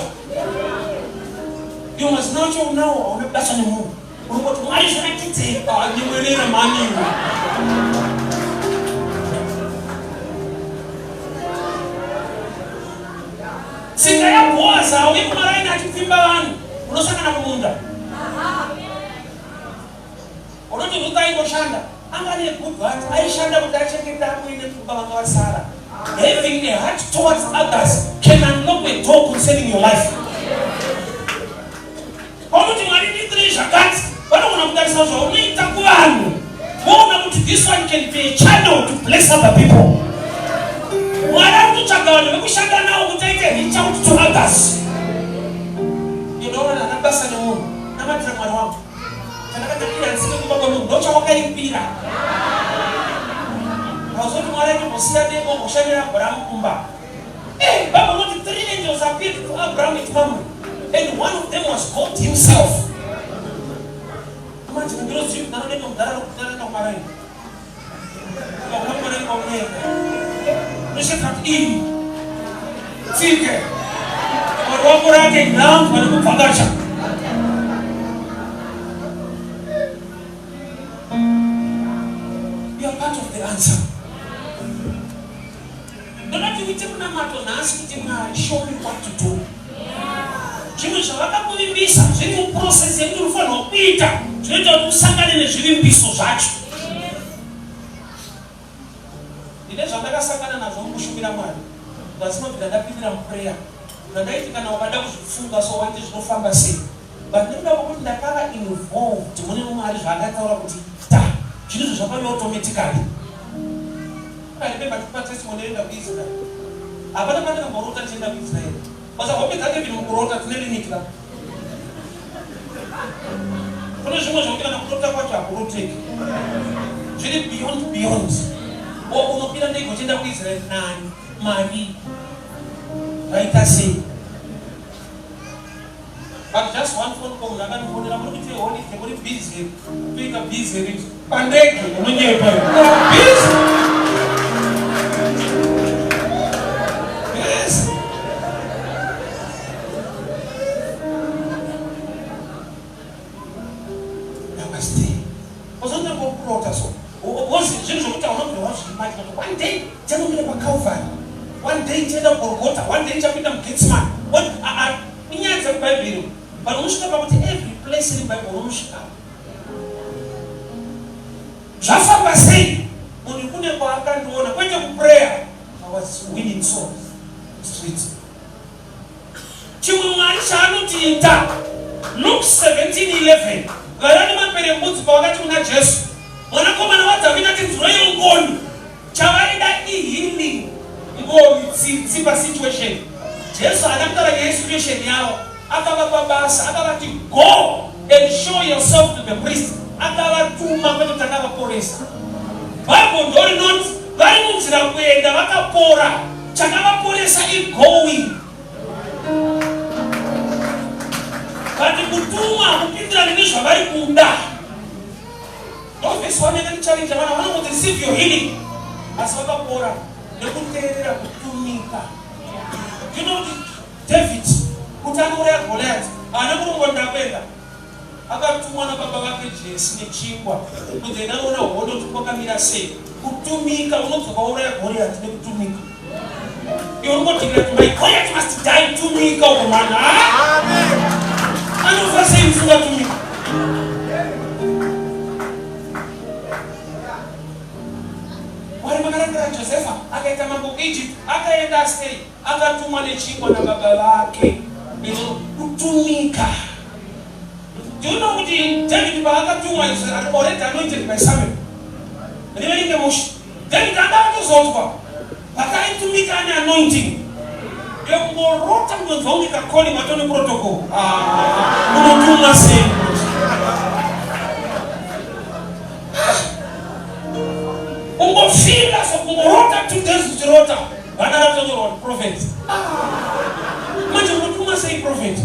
Speaker 1: iwo mazina acho unawo hauna kubasa nemunhu unongoti mwari zvakatitei anyemwerera maniwo tsika yabhoazi auye kumaraini achipfimba vanhu unosangana mumunda unoti Ruth aingoshanda anga negood heart aishanda kuti achengeta amwene kuba vanga vasara. Having a heart towards others can unlock a door concerning your life. Pamuti mwari nditiri zvakati vanogona kutarisa zvaunoita kuvanhu voona kuti this one can be a channel to bless other people. Mwari ari kutsvaga vanhu vekushanda navo kuti aite reach out to others. Inoona ndakabasa nemunhu namatira mwari wangu chandakatakira ndisike kumba kwemunhu ndochawakaipira hauzoti mwari achimbosiya dengo ngoshandira Abraham kumba. Bible noti 3 angels appeared to Abraham at Mamre, and one of them was God himself. Imagine ndinozivi nanodenga mudhara rokutarana kumaraini kakunakumarani kwamunenga noshekati iyi tsike mwari wako rake ndangu pane kupfakacha. You are part of the answer. Ndodati uite kunamato nhasi kuti Mwari show me what to do. Zvimwe zvavakakuvimbisa zviri muprocess yekuti unofanirwa kuita zvinoita kuti usangane nezvivimbiso zvacho. Ndine zvandakasangana nazvo mukushumira Mwari ndasima kuti ndapindira muprayer ndandaiti kana wakada kuzvifunga so waite zvinofamba sei, but nekuda kwekuti ndakava involved mune Mwari zvaakataura kuti ta zvinhu zvafamba automatically. Remember to practice money kuIsrael. Hapana maana kumorota tena kuIsrael. Kwa sababu kake vile mkorota tunelimika. Kuna shimo zingine na kutoka kwa cha kuroteki. Jili beyond. Unopita ndiko tenda kuIsrael nani? Mari. Haitasi. But just one phone call na kana phone na mtu holy kebori busy. Pika busy. Pandeke mwenyewe pale. Busy. One day, one day, one day, but about every place in the Bible. Jaffa say, when you put a back and when you prayer, I was winning souls. Street. Luke 17:11. Garani mapere mbuzi kwa wakati una Yesu. Wanakoma na watu vina tinzurayo ngoni. Chawaida healing. Ngoni sipa situation. Yesu anamtara ya situation yao. Akababa basa, akabati go and show yourself to the priest. Akabatuma kwetu takaba polisi. Bible ndori not bali mzira kwenda wakapora. Chakaba polisi is going. Kati kutuma kupindira ninishwa bali kunda. Don't face one and challenge wana wana receive your healing. Aswaka pora nekuterera kutumika. You know David kutanura Goliath anakurungonda kwenda. Akatumwa na baba wake Jesse nechingwa. Kuti naona hondo tukokamira sei. Kutumika unotsoka ura Goliath nekutumika. You want to get my Goliath must die tumika ukomana. Amen. Anofase mfunga tumika. Wale makaraka Joseph akaita mambo Egypt, akaenda stay, akatumwa nechingwa na baba wake. Kutumika. Do you know what David akatumwa is already anointed by Samuel. Remember Moshe. David akatozotwa vakaitumika ane anointing yongorota munozvaumika calling atone protocol unotumwa sei ungofika sokungorota 2 days uchirota vana vatonyorwa prophet manje unotumwa sei prophet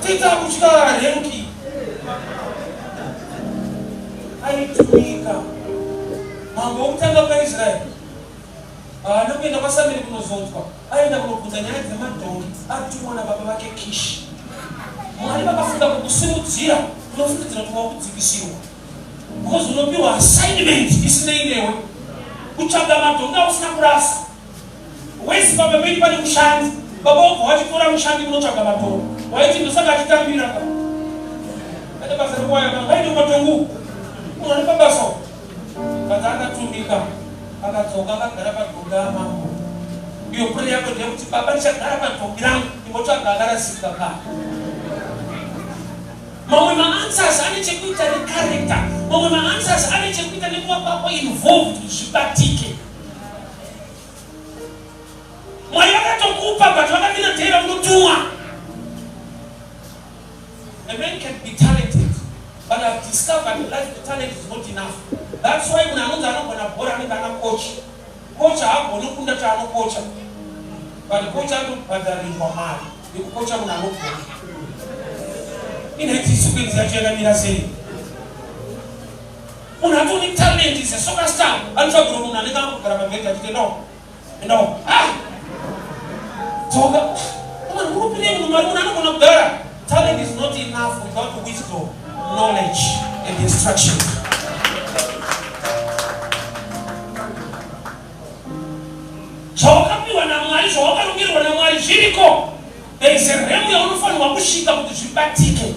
Speaker 1: tita kutyara renki aitumika mambo okutanga kwaisraeri nokuenda kwasamiri kunozotwa aenda kunobvunza nyaya dzemadhongi atumwa nababa vake Kishi. Mwari vakafunga kukusimudzira unofungidzira kuti wakudzikisirwa because unopiwa assignment isinei newe kutsvaga madhongi ausina kurasa wezi baba vedi pane mushandi baba wobva wachitora mushandi munotsvaga madhongi waiti ndosaka achitambira ka ate basa rekuwayaka ngaine matongu unonipa basa kati akatumika akadzoka akagara padhongi amambo iyo pure yako ndeyekuti baba ndichagara padhongi rangu imotsvaga akarasika ka mamwe maanswers ane chekuita necharacter mamwe maanswers ane chekuita nekuva kwako involved zvibatike mwari vakatokupa but vakadinatera unotumwa. A man can be talented but I've discovered in life the talent is not enough. That's why munhu anonzi anogona bhora anenge ana kocha haagoni kunda chaanokocha but kocha anobhadharirwa mari yekukocha munhu anogona inaiti sequence yacho yakamira sei munhu atoni talent is a soccer star anotsvagura munhu anenge angogara pabhedhi achiti no toga munhu urupire munhu mari munhu anogona kugara. Talent is not enough without wisdom, knowledge and instruction. Zvawakapiwa naMwari, zvawakarongerwa naMwari zviriko. There is a realm yaunofanirwa kusvika kuti zvibatike.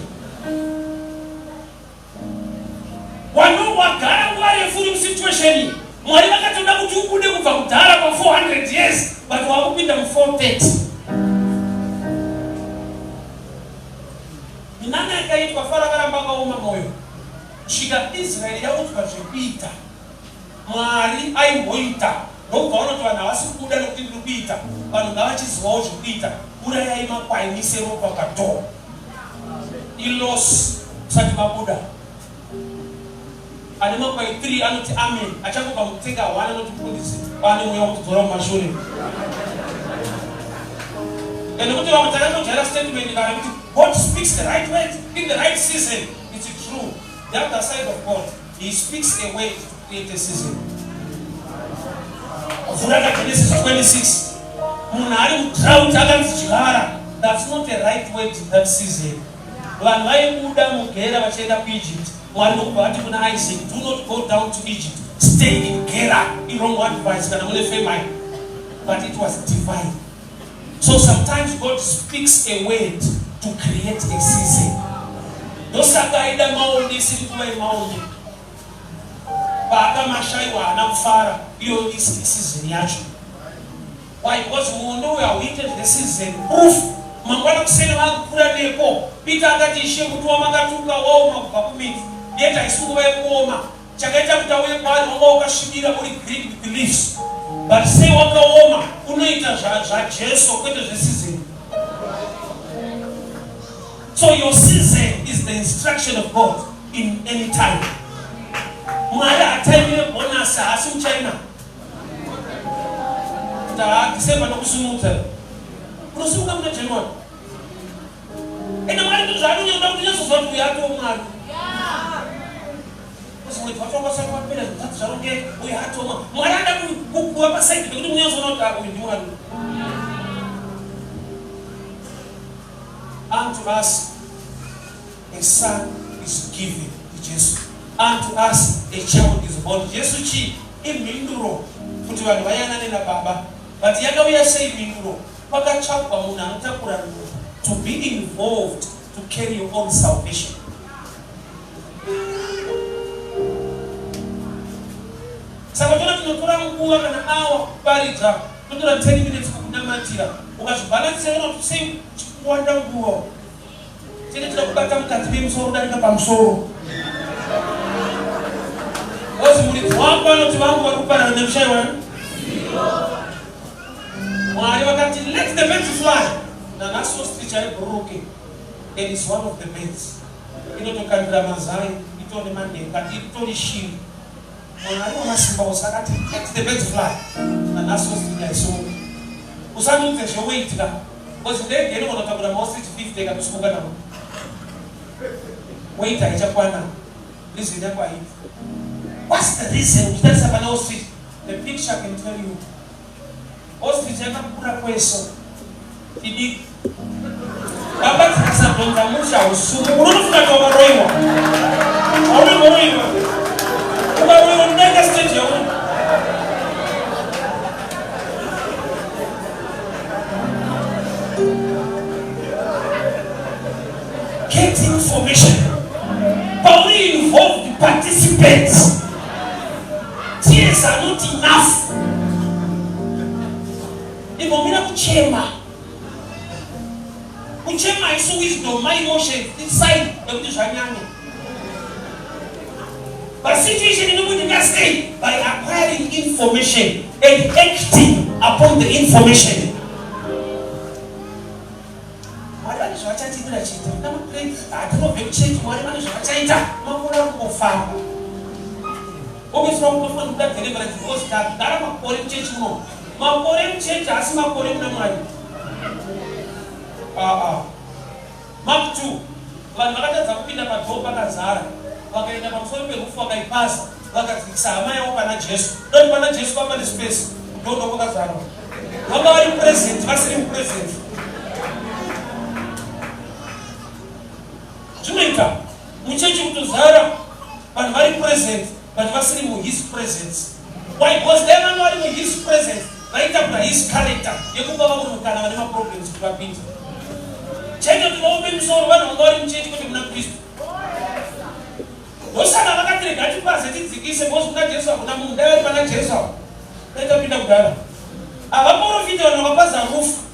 Speaker 1: Wagara nguva refu uri musituation. Mwari vakatoda kuti ubude kubva kudhara kwa 400 years but wakupinda mu430. Nani akaitwa Faro akaramba akaoma moyo kusvika Israeri yaudzwa zvekuita Mwari aimboita ndokubva vanoti vanhu havasi kubuda nokuti ndiri kuita vanhu ngavachizivawo zvekuita urayai makwai mise ropa padhoo ilosi kusati mabuda ane makwai 3 anoti amen achangobva mukutenga 1 anoti pundisi pane mweya wekudzora mumashure nekuti vamwe takatojaira statement kana kuti God speaks the right word in the right season. It's true. The other side of God, He speaks a word to create a season. Genesis 26. That's not the right word in that season. When Egypt, Isaac, do not go down to Egypt. Stay in Gera. Wrong advice. But it was divine. So sometimes God speaks a word to create a season. Dosakaida maoni silikuwa maoni. Baka mashaiwa anamfara hiyo season yacho. Why? Because muondo we are waiting the season. Proof. Mangwana kusema hakura neko. Peter akati ishe kutuwa makatuka wao makukumiti. Yeta isukuwa kuoma. Chakaita kutawe kwa wao ukashibira uli Greek beliefs. But say wakaoma unaita za Jesu kwete the season. So your season is the instruction of God in any time. Mwara atayime bonasa asim China. Ta December no kusumuta. Kusumuka mna January. Ena mwari kuzanu nyoda kuja sosotu yato mwari. Yeah. Kusumuta watu wasa kwa pele tatu zaronge uyato mwari anda kuwa pa site kuti munyozo nota kuindimwari. Unto us a son is given, Jesus. Unto us a child is born. Jesus chi Mhinduro kuti vanhu vayanane nababa. But yakauya sei Mhinduro? Pakatsvakwa munhu anotakura to be involved to carry your own salvation. Saka tona tinotora nguva kana awa kuparidza totora 10 minutes kukunamatira ukazvibhalansira kuti sei kuwanda nguva tine tinoda kubata mukati pemusoro darika pamusoro What's the minute? One point to one point and them share one. Let the birds fly. Now that's what teacher broken. And it's one of the birds. You know to can Ramazan, it only Monday, but it only shield. When I don't ask about that, let the birds fly. And that's what teacher so. Usanu the show wait now. Was there you know what about the most 50 got to smoke now. Wait, I just want to listen. What's the reason? That's about ostrich. The picture can tell you. Ostrich never put a question. He did. Baba sasa tunamsha usumu. Unafuta kwa roiwa. Roiwa. Kwa roiwa ndega stage ya wewe. Get information. Only involve the participants. Tears are not enough. Ibomina kuchema. Kuchema is wisdom, my emotion inside the Kushanyani. But situation in the can stay by acquiring information and acting upon the information. I don't know if you change my money. Always wrong to find that deliverance was that I'm calling change more. My calling change as my calling the money. Mark 2. Vanagata Zapina Patopa Nazara. Okay, the Mafobe who for my pass. Like a Samaya Panages. Don't manage common space. Don't know what Zara. Nobody present, Vassal present. Jamaica, we change him to Zara, but very present, but Vassal with his presence. Why? Because they are not with his presence, right up by his character. You could go can have problems to have been. Change the open soul, one of God in change with him, Christ. Those are not going to pass. It's supposed to not just of them, they're going to chase out. Let up in the ground. I have more video on our pass and roof.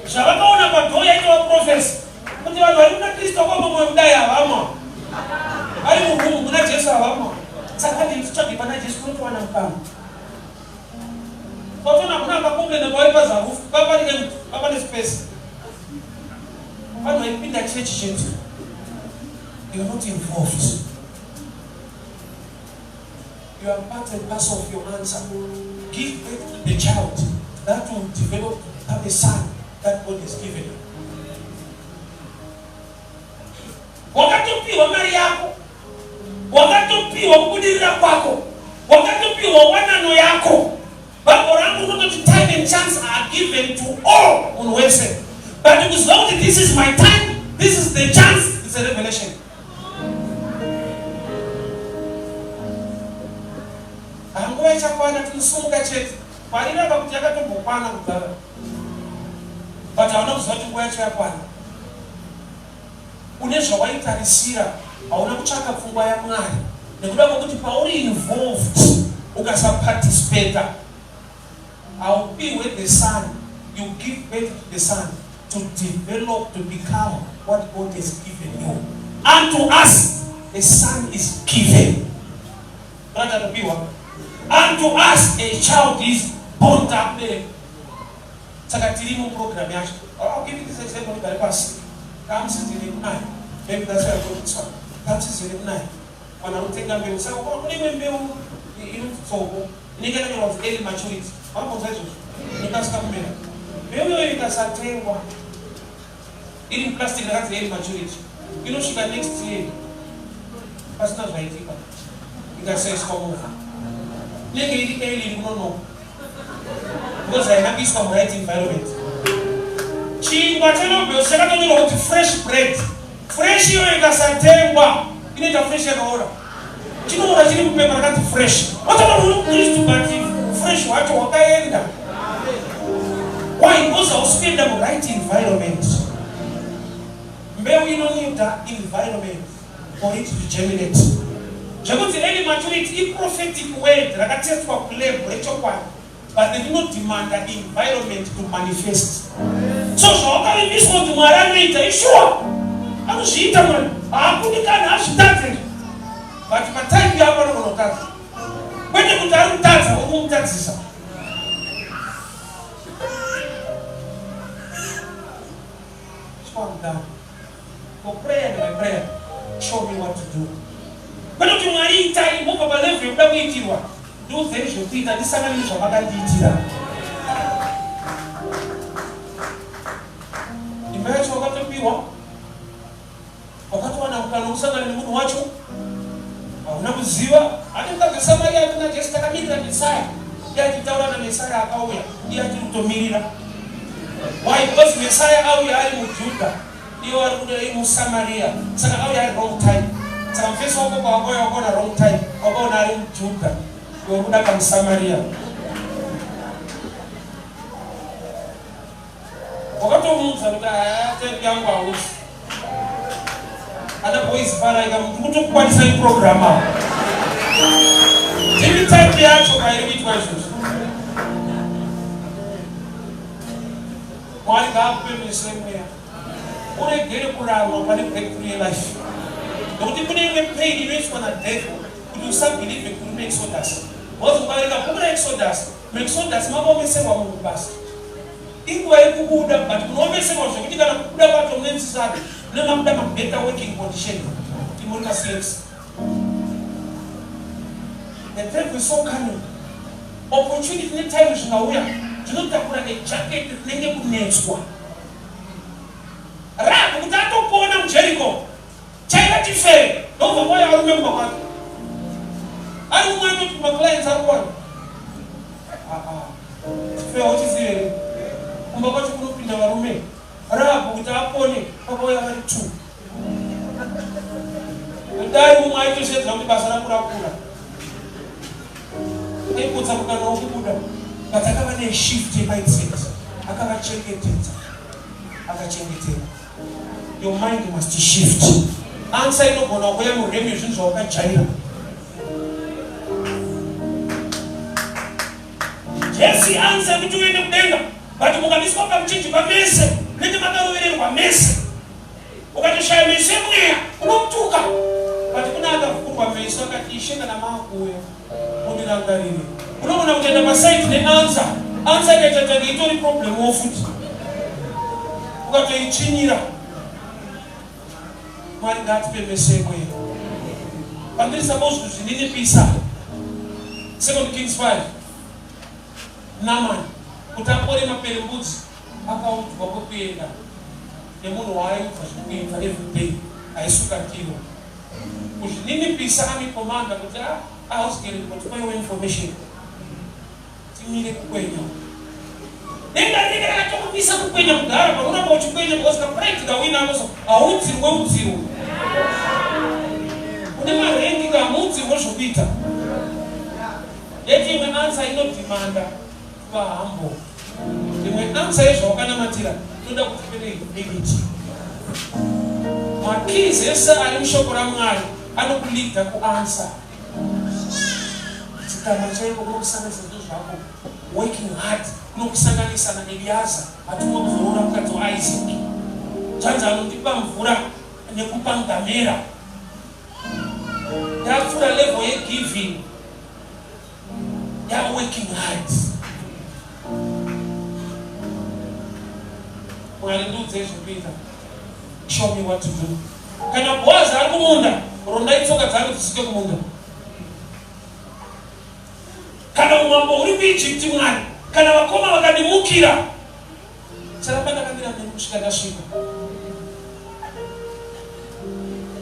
Speaker 1: Shall I go on about going to a profess? But you are not Christ of Obama, die of Amma. I will move, not just of Amma. Somebody is talking, but I just put one and come. So I'm not going to the boy pass and roof, cover the space. How do I put that church shit? You are not involved. You are part and parcel of your answer. Give birth to the child that will develop to have a son that God has given you. Wakatupiwa mali yako. Wakatupiwa kudirira kwako. Wakatupiwa wanano yako. Bakorangu not the time and chance are given to all on Wednesday. But it was not that this is my time, this is the chance, it's a revelation. I'm going to find out in some gadget. But I never put your to Bukana. But I'm not going to wear your one. Unesha waita risira, hauna kuchaka fungwa ya mwari. Nikuda kwa kuti pauli involved, ukasa participator. I'll be with the son. You give birth to the son to develop, to become what God has given you. And to us, a son is given. And to us, a child is born up there. Sakatirimu program yacho. I'll give you this example in the past. Comes in the night. Maybe that's why I go to this one. Comes in the night. When I take them, they say, oh, you so Nigga was early maturity. What was that? You can't stop me. Maybe you can start saying what? Eating plastic that's early maturity. You know, she can next year. That's not right. You can say it's come over. Nigga eating early, you don't know. Because I have this from right environment. She but you know, second you know fresh bread. Fresh you can say you need a fresh order. You know what I didn't remember that fresh. What about who used to buy fresh water or why? Because I was in the right environment. Maybe we don't need that environment for it to germinate. Jago the early maturity, prophetic word, like I tell you what play, but they do not demand that environment to manifest. So how can this one to my sure? I'm she man. I couldn't have started. but mataipi yako anokotadza kwete kuti ari kutadza unomutadzisa. Calm down. For prayer and my prayer, show me what to do. But if you are in time, move up a level, you don't need to do things you think that this family is about to do. Imagine what to be one. Wakati wanakusanga ni mtu wacho unakuziwa hata kama yeye tunajesta kamili na Messiah yeye kitaona na Messiah akauya yeye atutomilira why because Messiah au yali mujuda ndio alikuja mu Samaria sasa au yali wrong time sasa mfeso wako kwa ngoyo wako na wrong time wako na ali mujuda ndio kuda kama Samaria wakati mtu anataka yangu au ada boys para ika mtu kwa design programmer hivi type yacho kwa hivi questions why God put me somewhere ule gere kurama kwa breakthrough in life don't even get paid even for a devil you start believing to make exodus what's about the kumra exodus mambo umesema Mungu basi ingwa ikubuda but unomesema usho kitika na kubuda watu mnenzi sana na mamda better working condition imurika slaves the devil is so cunning opportunity ni time zinauya tunatakura ni jacket nenge kunetswa rabu kutato kuona mjeriko chaila tifere nova moya arume mbakati arume mbakati clients arume tifere otizire mbakati kunupinda warume rabu kutapone pamoja na tu ndai mumaitu shetla mbasara kula iko tsamuka no kubuda kataka bane shift mindset akachengetedza your mind must shift answer inogona kuya muremu zvinhu zvawakajaira Jesse answer kuti uende kudenga but mukamiswa pamuchinji pamese nenge makarovererwa mese ukatoshaya mese mweya unomutuka but kuna akafukurwa mese akati ishenga namakuya unirangarire unoona kutenda pasaiti neansa ikaitatange itori problem wofuti ukatoichinyira Mwari ngatipe mese mweya pandiri supposed to zvininipisa 2 Kings 5 Naman kutapore mapere mbudzi akaudzwa kwekuenda nemunhu waaibva zvikuita everyday aisuka kiro kuzvininipisa amikomanda kuti ahausgeri kuti paiwe information timire kukwenya denga rega rakatokupisa kukwenya kugara paunamba uchikwenya because practical wina akoso audzirwe udzirwe kune marengi kamudzirwe zvokuita yeti imwe ansa inodhimanda vahambo imwe ansa yezvawakanamatira inoda kuti pene limiti makizi ese ari mushoko raMwari anokulidha kuansa chitama chaiko kunokusanganisa zvinhu zvako working hard kunokusanganisa naEliaza atumwa kuzoona mukadzi waIsaac chanzi anondipa mvura nekupa ngamera yapfuura level yegiving ya working hard Mwari ndudze zvekuita show me what to do kana Boaz ari kumunda ronda itsoka dzake dzisike kumunda kana umambo uri kuIjipti Mwari kana vakoma vakandimukira saramba ndakamira mberi kusvika ndasvika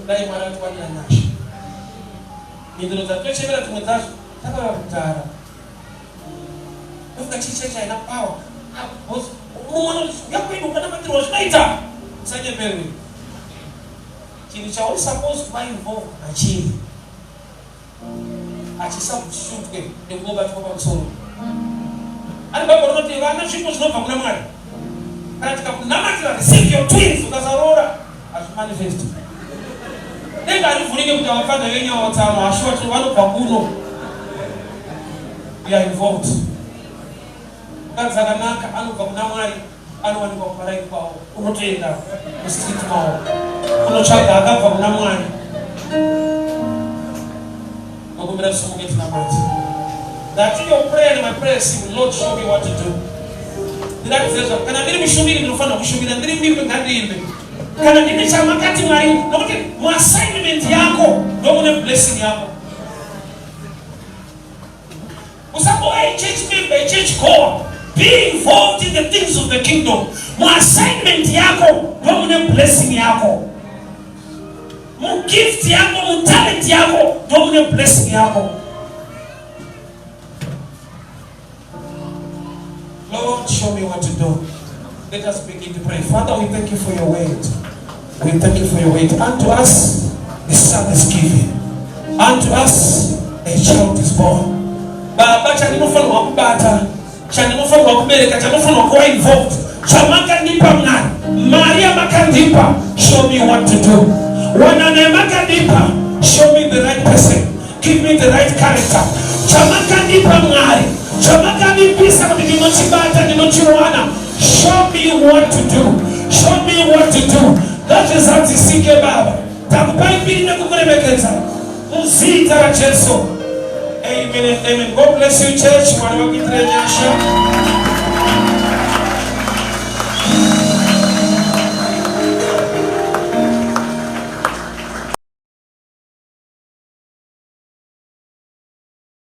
Speaker 1: dai Mwari atwanira nyasha mhinduro dzatochemera tumwe dzacho takava kutara ndofuka chichecha ina power umwana yakwedu ukanamakirwa zvinoita usanyeperwe chinhu chauri supposed kuva involved nachini achisabhushutwe nekuobatwa pamusoro ani baba rinoti vana zvipo zvinobva kuna Mwari kana tikakunamatira receive your twins ukasarora hazvimanifest denga harivhurike kuti avafadha venyawa tsano hashoti vanobva kuno we are involved mukadzi akanaka anobva kuna Mwari anowanikwa kumaraini kwawo unotoenda mustreet mawo unotsvaga akabva kuna Mwari That in your prayer and my prayer, see, Lord, show me what to do. That says, can I give show me in front of you? And then give me can I give me some marketing? My assignment, Yako, don't blessing Yako. A church member, a church goer, be involved in the things of the kingdom. My assignment, Yako, don't blessing Yako. My gift, Yako, my talent, Yako, don't blessing Yako. Lord, show me what to do. Let us begin to pray. Father, we thank you for your word. We thank you for your word. Unto us, the son is given. Unto us, a child is born. Baba, chanimofano wakubata, chanimofano wakubereka, chanimofano wakuwa involved. Chamaka nipa mna, Maria makandipa, show me what to do. Wanane makandipa, show me the right person. Give me the right character. Chamaka nipa mnari. Show me what to do. Show me what to do. That is how to seek a Baba. Amen. Amen. God bless you, church.